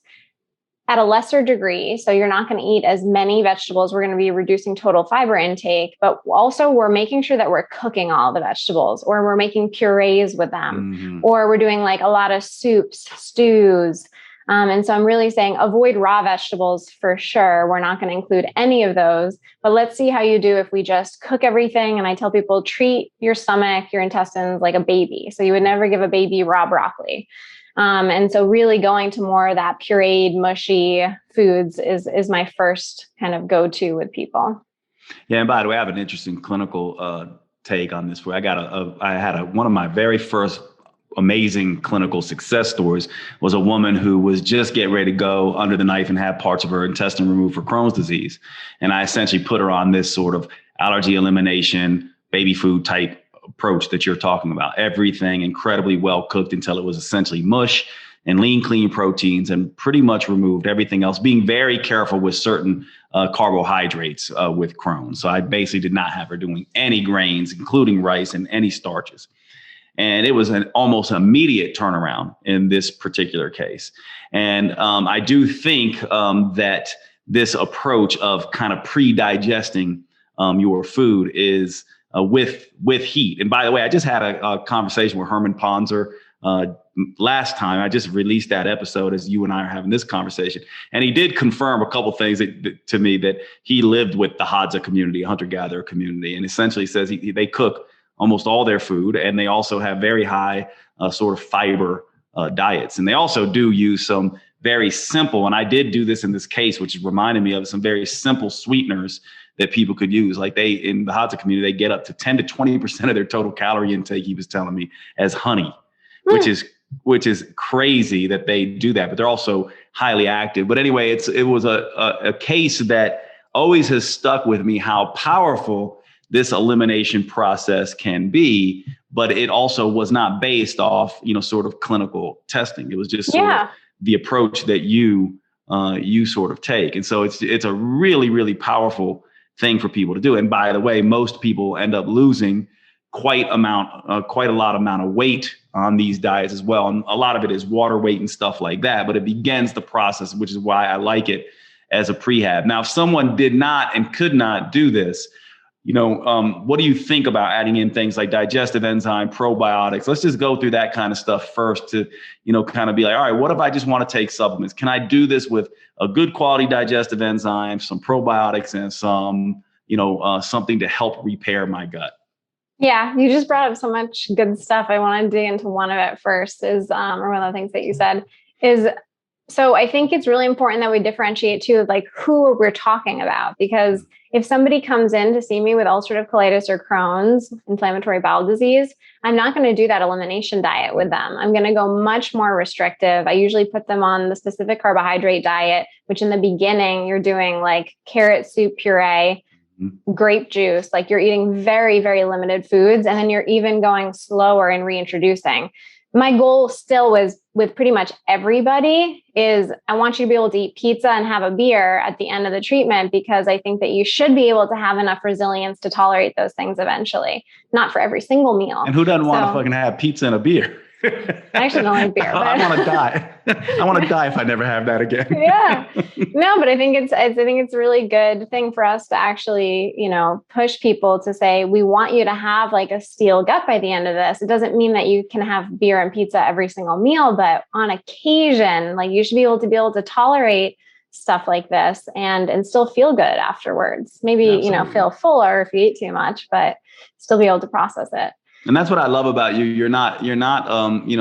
at a lesser degree. So you're not going to eat as many vegetables. We're going to be reducing total fiber intake, but also we're making sure that we're cooking all the vegetables, or we're making purees with them, or we're doing like a lot of soups, stews, And so I'm really saying avoid raw vegetables for sure. We're not going to include any of those, but let's see how you do if we just cook everything. And I tell people, treat your stomach, your intestines like a baby. So you would never give a baby raw broccoli. And so really going to more of that pureed, mushy foods is my first kind of go-to with people. Yeah. And by the way, I have an interesting clinical take on this. Where I had one of my very first amazing clinical success stories was a woman who was just getting ready to go under the knife and have parts of her intestine removed for Crohn's disease. And I essentially put her on this sort of allergy elimination, baby food type approach that you're talking about. Everything incredibly well cooked until it was essentially mush and lean, clean proteins, and pretty much removed everything else, being very careful with certain carbohydrates with Crohn's. So I basically did not have her doing any grains, including rice, and any starches. And it was an almost immediate turnaround in this particular case. And I do think that this approach of kind of pre-digesting your food is with heat. And by the way, I just had a conversation with Herman Ponzer last time. I just released that episode as you and I are having this conversation. And he did confirm a couple things to me, that he lived with the Hadza community, a hunter-gatherer community, and essentially says they cook almost all their food, and they also have very high sort of fiber diets. And they also do use some very simple, and I did do this in this case, which reminded me of some very simple sweeteners that people could use. Like in the Hadza community, they get up to 10 to 20% of their total calorie intake, he was telling me, as honey, which is crazy that they do that, but they're also highly active. But anyway, it was a case that always has stuck with me, how powerful this elimination process can be, but it also was not based off, sort of clinical testing. It was just sort of the approach that you sort of take. And so it's a really, really powerful thing for people to do. And by the way, most people end up losing quite a lot amount of weight on these diets as well. And a lot of it is water weight and stuff like that, but it begins the process, which is why I like it as a prehab. Now, if someone did not and could not do this, what do you think about adding in things like digestive enzyme, probiotics? Let's just go through that kind of stuff first to, kind of be like, all right, what if I just want to take supplements? Can I do this with a good quality digestive enzyme, some probiotics, and some, something to help repair my gut? Yeah, you just brought up so much good stuff. I want to dig into one of it first or one of the things that you said is, so I think it's really important that we differentiate too, like who we're talking about, because if somebody comes in to see me with ulcerative colitis or Crohn's, inflammatory bowel disease, I'm not going to do that elimination diet with them. I'm going to go much more restrictive. I usually put them on the specific carbohydrate diet, which in the beginning, you're doing like carrot soup puree, grape juice, like you're eating very, very limited foods. And then you're even going slower and reintroducing. My goal still was with pretty much everybody is I want you to be able to eat pizza and have a beer at the end of the treatment, because I think that you should be able to have enough resilience to tolerate those things eventually, not for every single meal. And who doesn't want to fucking have pizza and a beer? I actually don't like beer. But I want to die. I want to die if I never have that again. Yeah. No, but I think it's a really good thing for us to actually, push people to say, we want you to have like a steel gut by the end of this. It doesn't mean that you can have beer and pizza every single meal, but on occasion, like you should be able to tolerate stuff like this and still feel good afterwards. Maybe, Absolutely. Feel fuller if you eat too much, but still be able to process it. And that's what I love about you. You're not,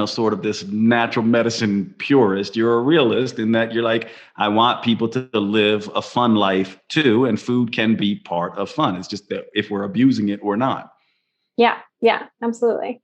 sort of this natural medicine purist. You're a realist in that you're like, I want people to live a fun life too. And food can be part of fun. It's just that if we're abusing it or not. Yeah, absolutely.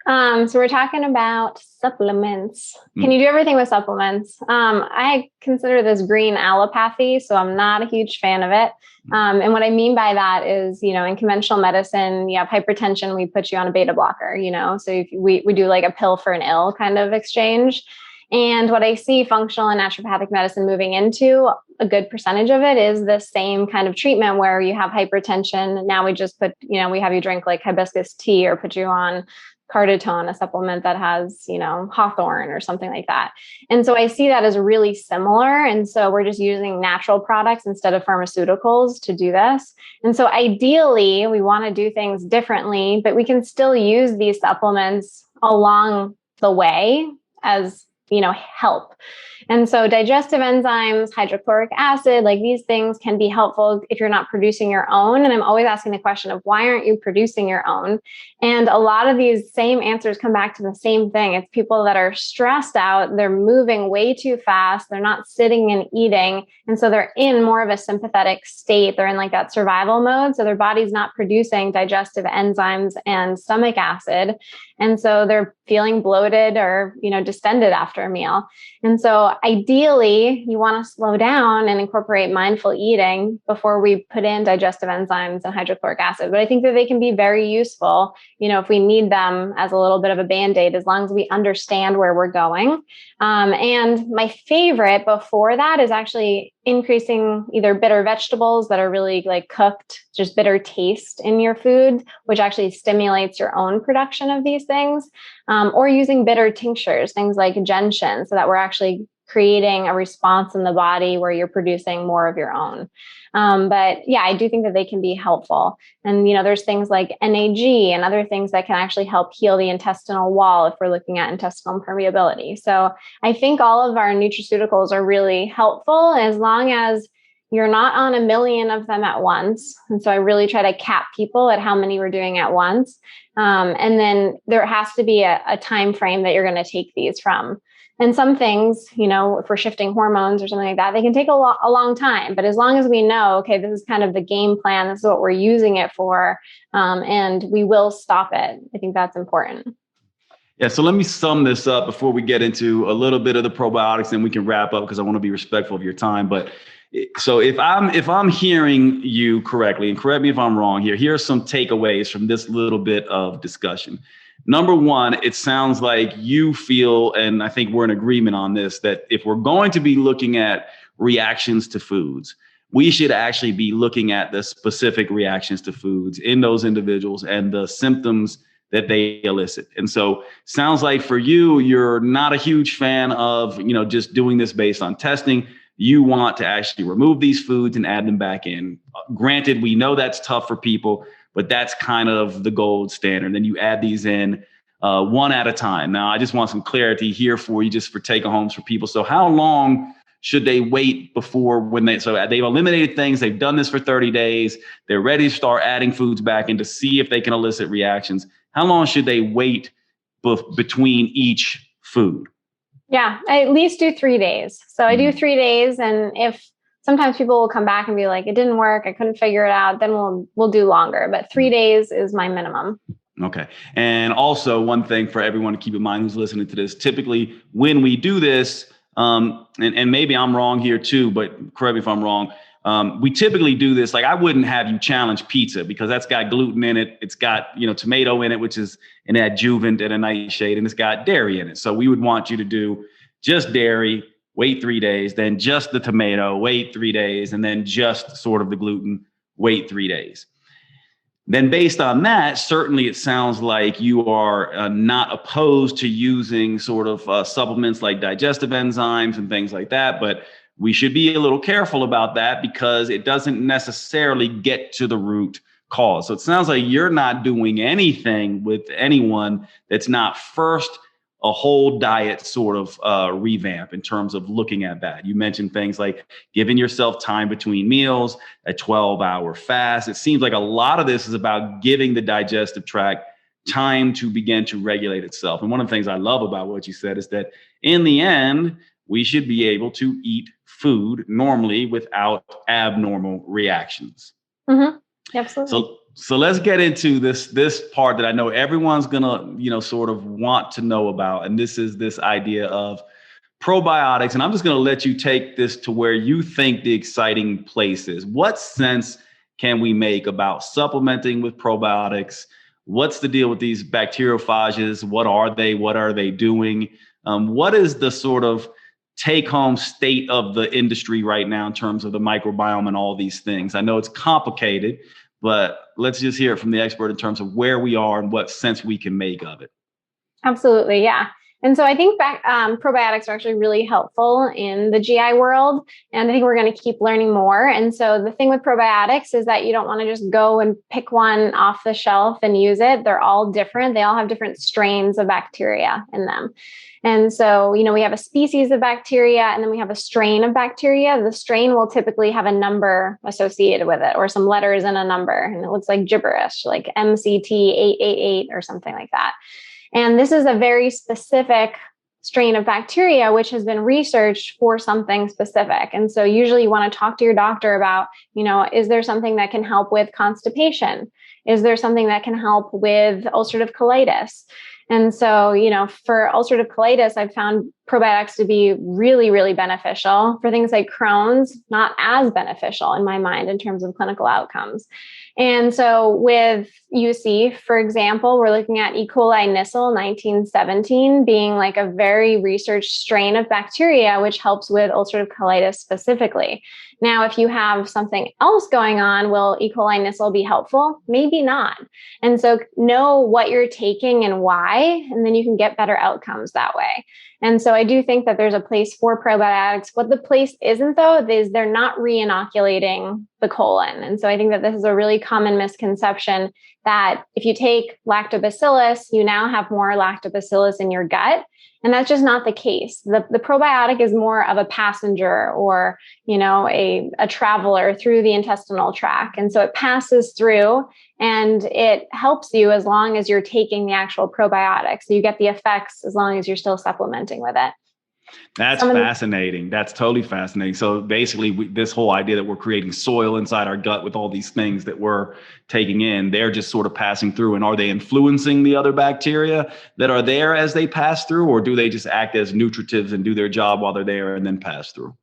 So we're talking about supplements. Can you do everything with supplements? I consider this green allopathy, so I'm not a huge fan of it. And what I mean by that is, in conventional medicine, you have hypertension, we put you on a beta blocker, so if we do like a pill for an ill kind of exchange. And what I see functional and naturopathic medicine moving into, a good percentage of it is the same kind of treatment where you have hypertension. Now we just put, we have you drink like hibiscus tea or put you on Carditone, a supplement that has, hawthorn or something like that. And so I see that as really similar. And so we're just using natural products instead of pharmaceuticals to do this. And so ideally, we want to do things differently, but we can still use these supplements along the way as, help. And so digestive enzymes, hydrochloric acid, like these things can be helpful if you're not producing your own. And I'm always asking the question of why aren't you producing your own? And a lot of these same answers come back to the same thing. It's people that are stressed out. They're moving way too fast. They're not sitting and eating. And so they're in more of a sympathetic state. They're in like that survival mode. So their body's not producing digestive enzymes and stomach acid. And so they're feeling bloated or, distended after a meal. And so ideally, you want to slow down and incorporate mindful eating before we put in digestive enzymes and hydrochloric acid. But I think that they can be very useful, if we need them as a little bit of a Band-Aid, as long as we understand where we're going. And my favorite before that is actually increasing either bitter vegetables that are really like cooked, just bitter taste in your food, which actually stimulates your own production of these things, or using bitter tinctures, things like gentian, so that we're actually creating a response in the body where you're producing more of your own. But yeah, I do think that they can be helpful. And, there's things like NAG and other things that can actually help heal the intestinal wall if we're looking at intestinal permeability. So I think all of our nutraceuticals are really helpful as long as you're not on a million of them at once. And so I really try to cap people at how many we're doing at once. And then there has to be a time frame that you're going to take these from. And some things, if we're shifting hormones or something like that, they can take a long time. But as long as we know, okay, this is kind of the game plan, this is what we're using it for, and we will stop it. I think that's important. Yeah, so let me sum this up before we get into a little bit of the probiotics, and we can wrap up because I want to be respectful of your time. But so if I'm hearing you correctly, and correct me if I'm wrong here are some takeaways from this little bit of discussion. Number one, it sounds like you feel, and I think we're in agreement on this, that if we're going to be looking at reactions to foods, we should actually be looking at the specific reactions to foods in those individuals and the symptoms that they elicit. And so sounds like for you, you're not a huge fan of, just doing this based on testing. You want to actually remove these foods and add them back in. Granted, we know that's tough for people, but that's kind of the gold standard. Then you add these in one at a time. Now, I just want some clarity here for you, just for take-homes for people. So how long should they wait before so they've eliminated things, they've done this for 30 days, they're ready to start adding foods back in to see if they can elicit reactions. How long should they wait between each food? Yeah, I at least do 3 days. So I do 3 days. And if sometimes people will come back and be like, it didn't work, I couldn't figure it out, then we'll do longer. But 3 days is my minimum. Okay. And also one thing for everyone to keep in mind who's listening to this, typically when we do this, and maybe I'm wrong here too, but correct me if I'm wrong. We typically do this, like I wouldn't have you challenge pizza because that's got gluten in it. It's got, tomato in it, which is an adjuvant and a nightshade, and it's got dairy in it. So we would want you to do just dairy, wait 3 days, then just the tomato, wait 3 days, and then just sort of the gluten, wait 3 days. Then based on that, certainly it sounds like you are not opposed to using sort of supplements like digestive enzymes and things like that, but we should be a little careful about that because it doesn't necessarily get to the root cause. So it sounds like you're not doing anything with anyone that's not first a whole diet sort of revamp in terms of looking at that. You mentioned things like giving yourself time between meals, a 12-hour fast. It seems like a lot of this is about giving the digestive tract time to begin to regulate itself. And one of the things I love about what you said is that in the end, we should be able to eat food normally without abnormal reactions. Mm-hmm. Absolutely. So let's get into this part that I know everyone's gonna, sort of want to know about. And this is this idea of probiotics. And I'm just gonna let you take this to where you think the exciting place is. What sense can we make about supplementing with probiotics? What's the deal with these bacteriophages? What are they? What are they doing? What is the sort of take-home state of the industry right now in terms of the microbiome and all these things? I know it's complicated, but let's just hear it from the expert in terms of where we are and what sense we can make of it. Absolutely. Yeah. And so I think probiotics are actually really helpful in the GI world. And I think we're going to keep learning more. And so the thing with probiotics is that you don't want to just go and pick one off the shelf and use it. They're all different. They all have different strains of bacteria in them. And so, we have a species of bacteria and then we have a strain of bacteria. The strain will typically have a number associated with it or some letters and a number. And it looks like gibberish, like MCT888 or something like that. And this is a very specific strain of bacteria, which has been researched for something specific. And so usually you want to talk to your doctor about, is there something that can help with constipation? Is there something that can help with ulcerative colitis? And so, for ulcerative colitis, I've found probiotics to be really, really beneficial. For things like Crohn's, not as beneficial in my mind in terms of clinical outcomes. And so with UC, for example, we're looking at E. coli Nissl 1917 being like a very researched strain of bacteria, which helps with ulcerative colitis specifically. Now, if you have something else going on, will E. coli Nissl be helpful? Maybe not. And so know what you're taking and why, and then you can get better outcomes that way. And so I do think that there's a place for probiotics. What the place isn't, though, is they're not re-inoculating the colon. And so I think that this is a really common misconception that if you take lactobacillus, you now have more lactobacillus in your gut. And that's just not the case. The probiotic is more of a passenger or, a traveler through the intestinal tract. And so it passes through and it helps you as long as you're taking the actual probiotic. So you get the effects as long as you're still supplementing with it. That's fascinating. That's totally fascinating. So basically, this whole idea that we're creating soil inside our gut with all these things that we're taking in, they're just sort of passing through. And are they influencing the other bacteria that are there as they pass through, or do they just act as nutritives and do their job while they're there and then pass through?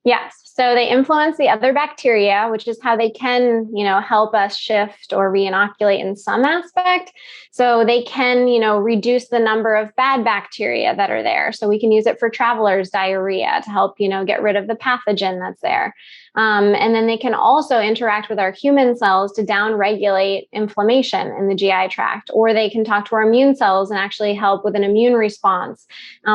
Yes. So they influence the other bacteria, which is how they can, help us shift or re-inoculate in some aspect. So they can, reduce the number of bad bacteria that are there. So we can use it for travelers' diarrhea to help, get rid of the pathogen that's there. And then they can also interact with our human cells to downregulate inflammation in the GI tract, or they can talk to our immune cells and actually help with an immune response.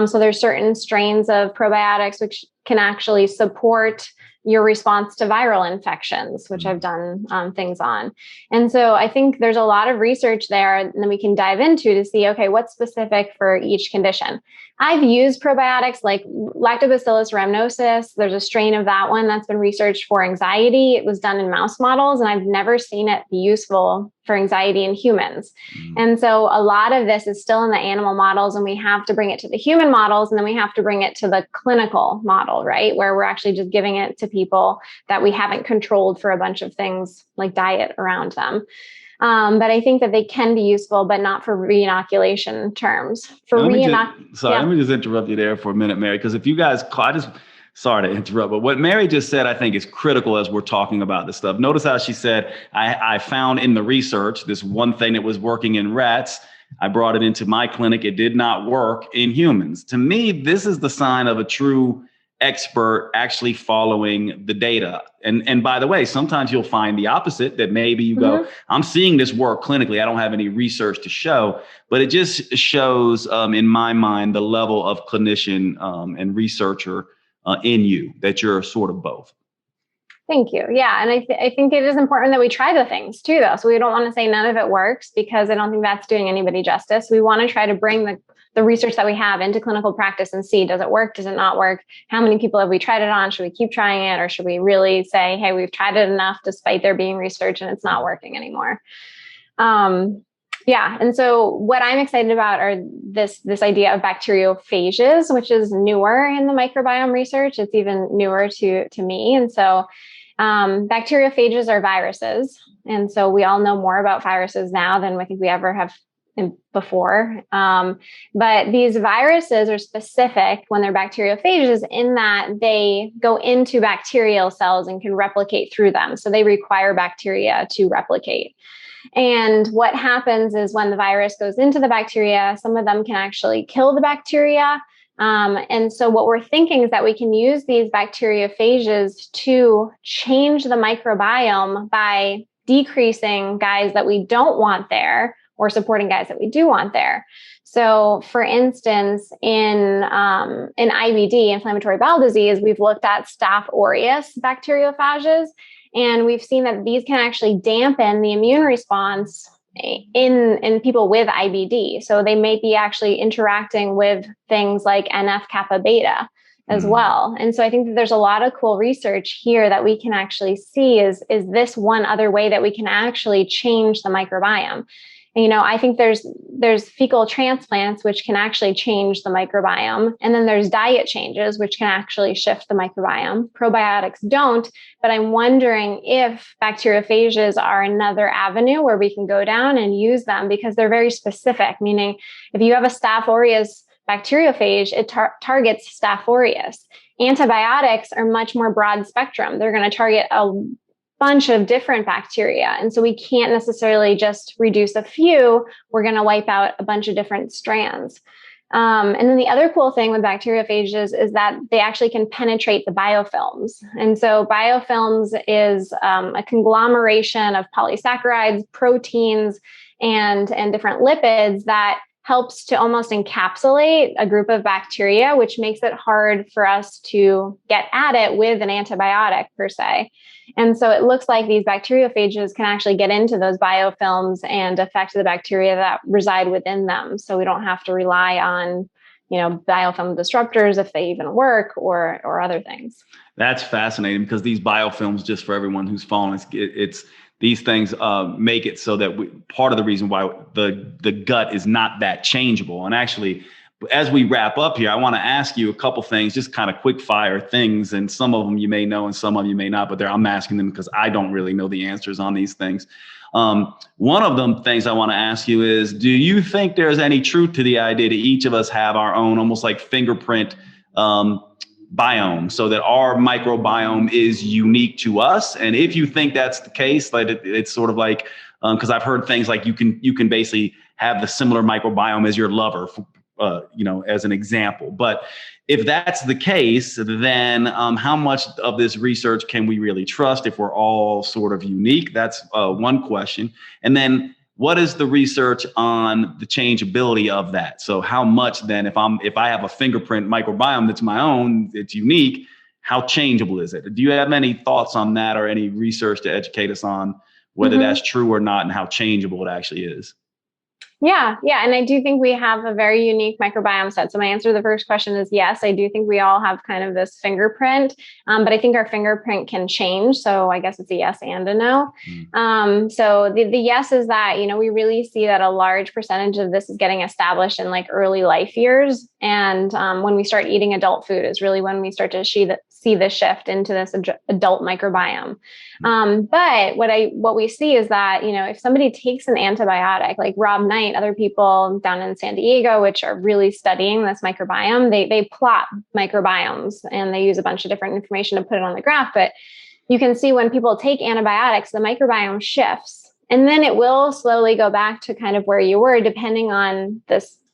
So there's certain strains of probiotics which can actually support your response to viral infections, which I've done things on. And so I think there's a lot of research there, and then we can dive into to see, okay, what's specific for each condition. I've used probiotics like Lactobacillus rhamnosus. There's a strain of that one that's been researched for anxiety. It was done in mouse models, and I've never seen it be useful for anxiety in humans. And so a lot of this is still in the animal models, and we have to bring it to the human models, and then we have to bring it to the clinical model, right? Where we're actually just giving it to people that we haven't controlled for a bunch of things like diet around them. But I think that they can be useful, but not for re-inoculation terms. Let me just interrupt you there for a minute, Mary, because if you guys, sorry to interrupt, but what Mary just said, I think is critical as we're talking about this stuff. Notice how she said, I found in the research this one thing that was working in rats. I brought it into my clinic. It did not work in humans. To me, this is the sign of a true expert actually following the data. And by the way, sometimes you'll find the opposite, that maybe you go, I'm seeing this work clinically. I don't have any research to show, but it just shows in my mind, the level of clinician and researcher in you, that you're sort of both. Thank you. Yeah. And I think it is important that we try the things too, though. So we don't want to say none of it works, because I don't think that's doing anybody justice. We want to try to bring the research that we have into clinical practice and see, does it work? Does it not work? How many people have we tried it on? Should we keep trying it? Or should we really say, hey, we've tried it enough despite there being research and it's not working anymore? Yeah. And so what I'm excited about are this idea of bacteriophages, which is newer in the microbiome research. It's even newer to me. And so bacteriophages are viruses. And so we all know more about viruses now than I think we ever have before. But these viruses are specific when they're bacteriophages in that they go into bacterial cells and can replicate through them. So they require bacteria to replicate. And what happens is when the virus goes into the bacteria, some of them can actually kill the bacteria. And so what we're thinking is that we can use these bacteriophages to change the microbiome by decreasing guys that we don't want there or supporting guys that we do want there. So for instance, in IBD, inflammatory bowel disease, we've looked at Staph aureus bacteriophages, and we've seen that these can actually dampen the immune response in people with IBD. So they may be actually interacting with things like NF kappa beta as well. And so I think that there's a lot of cool research here that we can actually see is this one other way that we can actually change the microbiome. And, I think there's fecal transplants, which can actually change the microbiome. And then there's diet changes, which can actually shift the microbiome. Probiotics don't, but I'm wondering if bacteriophages are another avenue where we can go down and use them, because they're very specific, meaning if you have a Staph aureus bacteriophage, it targets Staph aureus. Antibiotics are much more broad spectrum. They're going to target a bunch of different bacteria. And so we can't necessarily just reduce a few. We're going to wipe out a bunch of different strands. And then the other cool thing with bacteriophages is that they actually can penetrate the biofilms. And so biofilms is a conglomeration of polysaccharides, proteins, and different lipids that helps to almost encapsulate a group of bacteria, which makes it hard for us to get at it with an antibiotic per se. And so it looks like these bacteriophages can actually get into those biofilms and affect the bacteria that reside within them. So we don't have to rely on, biofilm disruptors, if they even work, or other things. That's fascinating, because these biofilms, just for everyone who's following, it's these things make it so that part of the reason why the gut is not that changeable. And actually, as we wrap up here, I want to ask you a couple things, just kind of quick fire things. And some of them you may know and some of them you may not, but I'm asking them because I don't really know the answers on these things. One of them things I want to ask you is, do you think there's any truth to the idea that each of us have our own almost like fingerprint biome, so that our microbiome is unique to us? And if you think that's the case, like it's sort of like, because I've heard things like you can basically have the similar microbiome as your lover, as an example. But if that's the case, then how much of this research can we really trust if we're all sort of unique? That's one question. And then what is the research on the changeability of that? So how much then, if I have a fingerprint microbiome that's my own, it's unique, how changeable is it? Do you have any thoughts on that, or any research to educate us on whether that's true or not, and how changeable it actually is? Yeah. And I do think we have a very unique microbiome set. So my answer to the first question is yes, I do think we all have kind of this fingerprint, but I think our fingerprint can change. So I guess it's a yes and a no. So the yes is that, we really see that a large percentage of this is getting established in like early life years. And when we start eating adult food is really when we start to see the shift into this adult microbiome. But what we see is that, if somebody takes an antibiotic, like Rob Knight, other people down in San Diego, which are really studying this microbiome, they plot microbiomes and they use a bunch of different information to put it on the graph. But you can see when people take antibiotics, the microbiome shifts, and then it will slowly go back to kind of where you were, depending on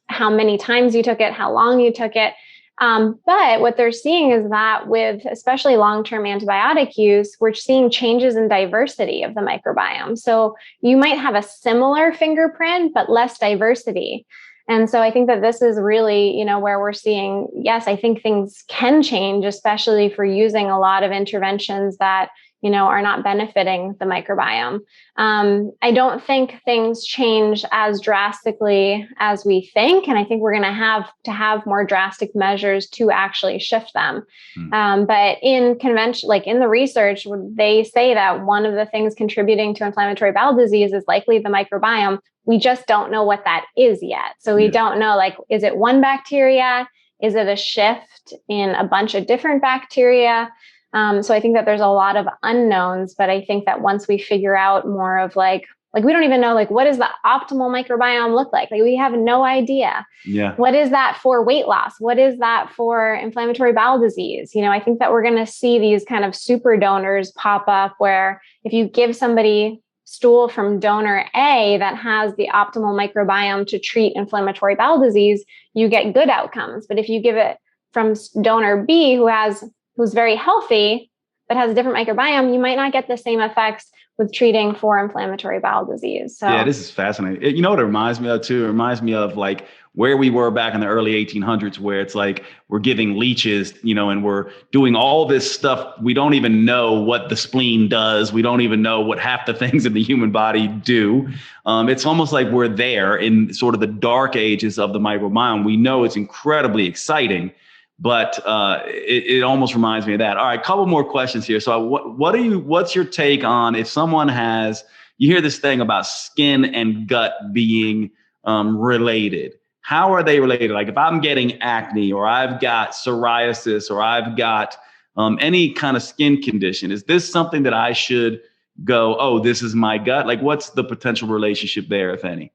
how many times you took it, how long you took it. But what they're seeing is that with especially long-term antibiotic use, we're seeing changes in diversity of the microbiome. So you might have a similar fingerprint, but less diversity. And so I think that this is really, where we're seeing, yes, I think things can change, especially for using a lot of interventions that, are not benefiting the microbiome. I don't think things change as drastically as we think. And I think we're going to have more drastic measures to actually shift them. But in convention, like in the research, they say that one of the things contributing to inflammatory bowel disease is likely the microbiome. We just don't know what that is yet. So we don't know, like, is it one bacteria? Is it a shift in a bunch of different bacteria? So I think that there's a lot of unknowns, but I think that once we figure out more of like we don't even know, like, what does the optimal microbiome look like? Like, we have no idea. Yeah. What is that for weight loss? What is that for inflammatory bowel disease? I think that we're going to see these kind of super donors pop up, where if you give somebody stool from donor A that has the optimal microbiome to treat inflammatory bowel disease, you get good outcomes. But if you give it from donor B who's very healthy, but has a different microbiome, you might not get the same effects with treating for inflammatory bowel disease. So yeah, this is fascinating. You know what it reminds me of too? It reminds me of like where we were back in the early 1800s, where it's like we're giving leeches, and we're doing all this stuff. We don't even know what the spleen does. We don't even know what half the things in the human body do. It's almost like we're there in sort of the dark ages of the microbiome. We know it's incredibly exciting, but it almost reminds me of that. All right, a couple more questions here. So what's your take on if someone you hear this thing about skin and gut being related? How are they related? Like if I'm getting acne, or I've got psoriasis, or I've got any kind of skin condition, is this something that I should go, oh, this is my gut? Like what's the potential relationship there, if any?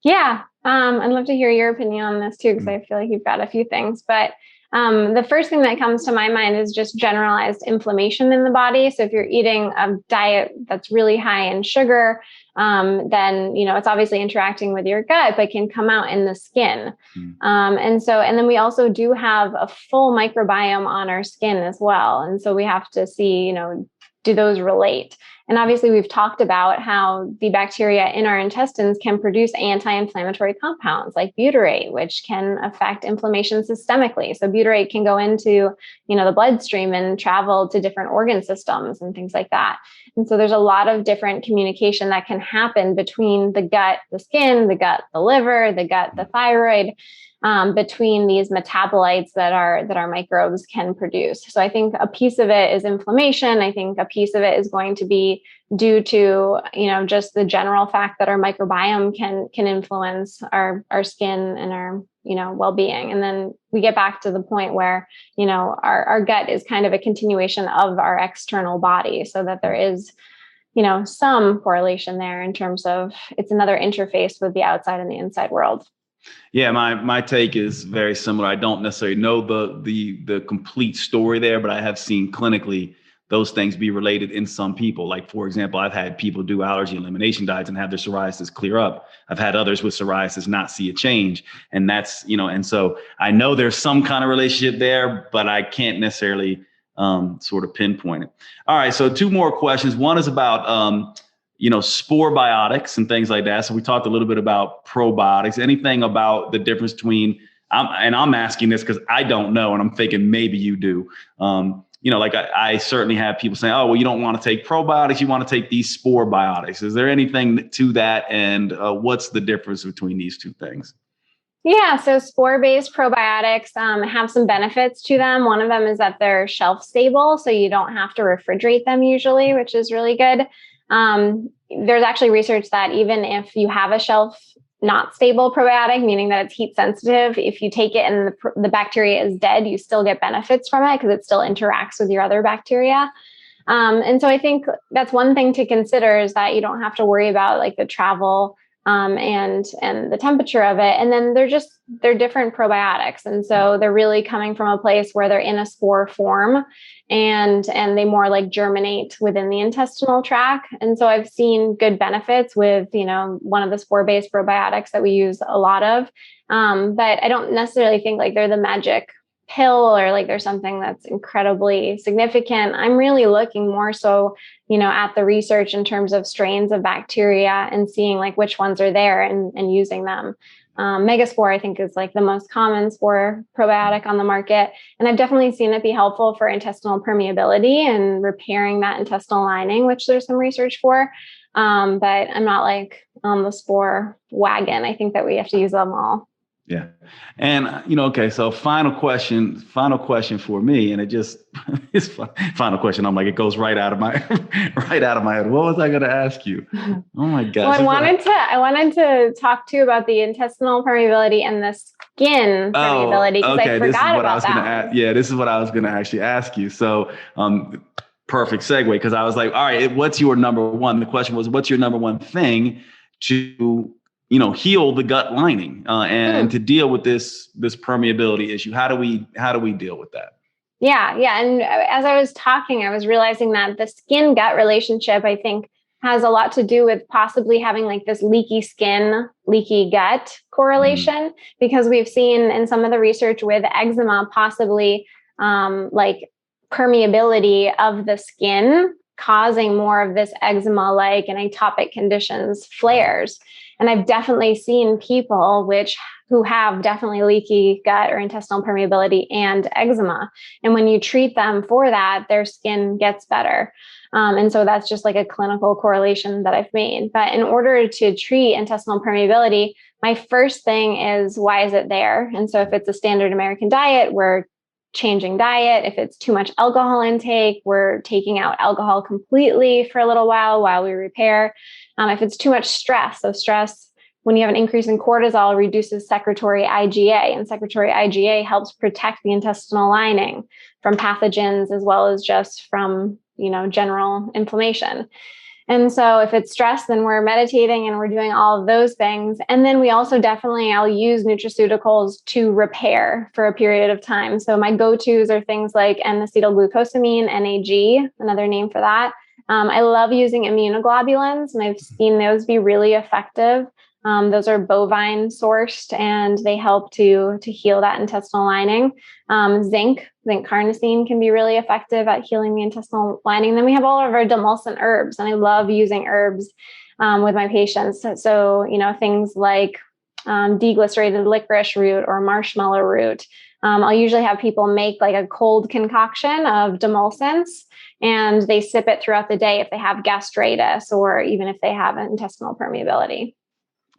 Yeah. I'd love to hear your opinion on this too, because I feel like you've got a few things, but the first thing that comes to my mind is just generalized inflammation in the body. So if you're eating a diet that's really high in sugar, then, it's obviously interacting with your gut, but can come out in the skin. And then we also do have a full microbiome on our skin as well. And so we have to see, do those relate? And obviously we've talked about how the bacteria in our intestines can produce anti-inflammatory compounds like butyrate, which can affect inflammation systemically. So butyrate can go into, the bloodstream and travel to different organ systems and things like that. And so there's a lot of different communication that can happen between the gut, the skin, the gut, the liver, the gut, the thyroid, between these metabolites that our microbes can produce. So I think a piece of it is inflammation. I think a piece of it is going to be due to, just the general fact that our microbiome can influence our skin and our, well-being. And then we get back to the point where, our gut is kind of a continuation of our external body, so that there is, some correlation there in terms of it's another interface with the outside and the inside world. Yeah, my take is very similar. I don't necessarily know the complete story there, but I have seen clinically those things be related in some people. Like, for example, I've had people do allergy elimination diets and have their psoriasis clear up. I've had others with psoriasis not see a change. And that's, and so I know there's some kind of relationship there, but I can't necessarily sort of pinpoint it. All right, so two more questions. One is about spore biotics and things like that. So we talked a little bit about probiotics. Anything about the difference between, I'm asking this because I don't know, and I'm thinking maybe you do. I certainly have people saying, oh, well, you don't want to take probiotics, you want to take these spore biotics. Is there anything to that? And what's the difference between these two things? Yeah, so spore-based probiotics have some benefits to them. One of them is that they're shelf stable, so you don't have to refrigerate them usually, which is really good. There's actually research that even if you have a shelf not stable probiotic, meaning that it's heat sensitive, if you take it and the bacteria is dead, you still get benefits from it because it still interacts with your other bacteria. And so I think that's one thing to consider, is that you don't have to worry about like the travel and the temperature of it. And then they're different probiotics. And so they're really coming from a place where they're in a spore form and they more like germinate within the intestinal tract. And so I've seen good benefits with, one of the spore-based probiotics that we use a lot of. But I don't necessarily think like they're the magic pill or like there's something that's incredibly significant. I'm really looking more so, at the research in terms of strains of bacteria and seeing like which ones are there and using them. Megaspore, I think, is like the most common spore probiotic on the market. And I've definitely seen it be helpful for intestinal permeability and repairing that intestinal lining, which there's some research for. But I'm not like on the spore wagon. I think that we have to use them all. Yeah. And, okay. So final question for me. And it's final question. I'm like, it goes right out of my head. What was I going to ask you? Oh my gosh. Well, I wanted to talk to you about the intestinal permeability and the skin permeability, because I forgot about that. This is what I was going to actually ask you. So, perfect segue, because I was like, all right, what's your number one? The question was, what's your number one thing to heal the gut lining and to deal with this permeability issue? How do we deal with that? Yeah. And as I was talking, I was realizing that the skin gut relationship, I think, has a lot to do with possibly having like this leaky skin, leaky gut correlation, because we've seen in some of the research with eczema, possibly like permeability of the skin causing more of this eczema-like and atopic conditions, flares. And I've definitely seen people who have definitely leaky gut or intestinal permeability and eczema. And when you treat them for that, their skin gets better. And so that's just like a clinical correlation that I've made. But in order to treat intestinal permeability, my first thing is, why is it there? And so if it's a standard American diet, we're changing diet. If it's too much alcohol intake, we're taking out alcohol completely for a little while we repair. If it's too much stress, so stress, when you have an increase in cortisol, reduces secretory IgA, and secretory IgA helps protect the intestinal lining from pathogens as well as just from, general inflammation. And so if it's stress, then we're meditating and we're doing all of those things. And then we also I'll use nutraceuticals to repair for a period of time. So my go-tos are things like N-acetylglucosamine, NAG, another name for that. I love using immunoglobulins, and I've seen those be really effective. Those are bovine sourced, and they help to heal that intestinal lining. Zinc carnosine can be really effective at healing the intestinal lining. Then we have all of our demulcent herbs, and I love using herbs with my patients. So, things like deglycerated licorice root or marshmallow root. I'll usually have people make like a cold concoction of demulcents, and they sip it throughout the day if they have gastritis or even if they have intestinal permeability.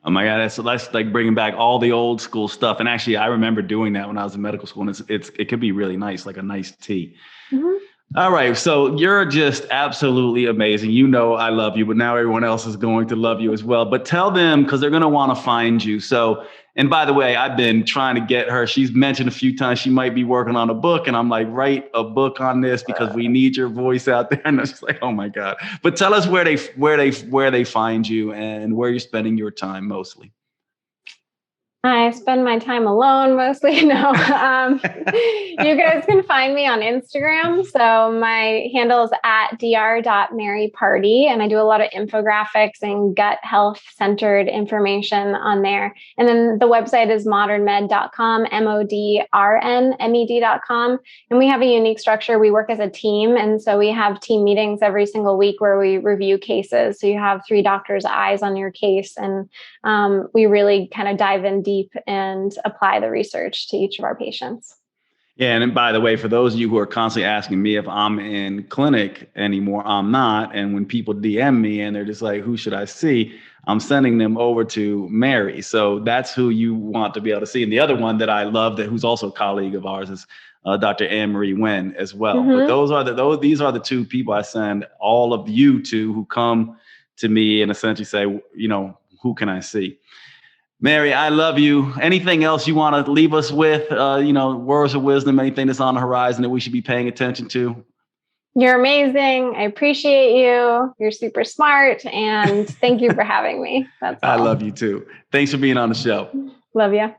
Oh my God, that's like bringing back all the old school stuff. And actually, I remember doing that when I was in medical school, and it could be really nice, like a nice tea. Mm-hmm. All right, so you're just absolutely amazing. I love you, but now everyone else is going to love you as well. But tell them, because they're going to want to find you. So, and by the way, I've been trying to get her. She's mentioned a few times she might be working on a book, and I'm like, write a book on this because we need your voice out there. And it's like, oh my God. But tell us where they find you and where you're spending your time mostly. I spend my time alone mostly. No, you guys can find me on Instagram. So my handle is at dr.marypardee, and I do a lot of infographics and gut health centered information on there. And then the website is modernmed.com, modrnmed.com. And we have a unique structure. We work as a team. And so we have team meetings every single week where we review cases. So you have 3 doctors' eyes on your case. And we really kind of dive in deep and apply the research to each of our patients. Yeah. And by the way, for those of you who are constantly asking me if I'm in clinic anymore, I'm not. And when people DM me and they're just like, who should I see? I'm sending them over to Mary. So that's who you want to be able to see. And the other one that I love, who's also a colleague of ours, is Dr. Anne-Marie Wen as well. Mm-hmm. But these are the 2 people I send all of you to, who come to me and essentially say, who can I see? Mary, I love you. Anything else you want to leave us with? Words of wisdom, anything that's on the horizon that we should be paying attention to? You're amazing. I appreciate you. You're super smart. And thank you for having me. That's all. I love you too. Thanks for being on the show. Love you.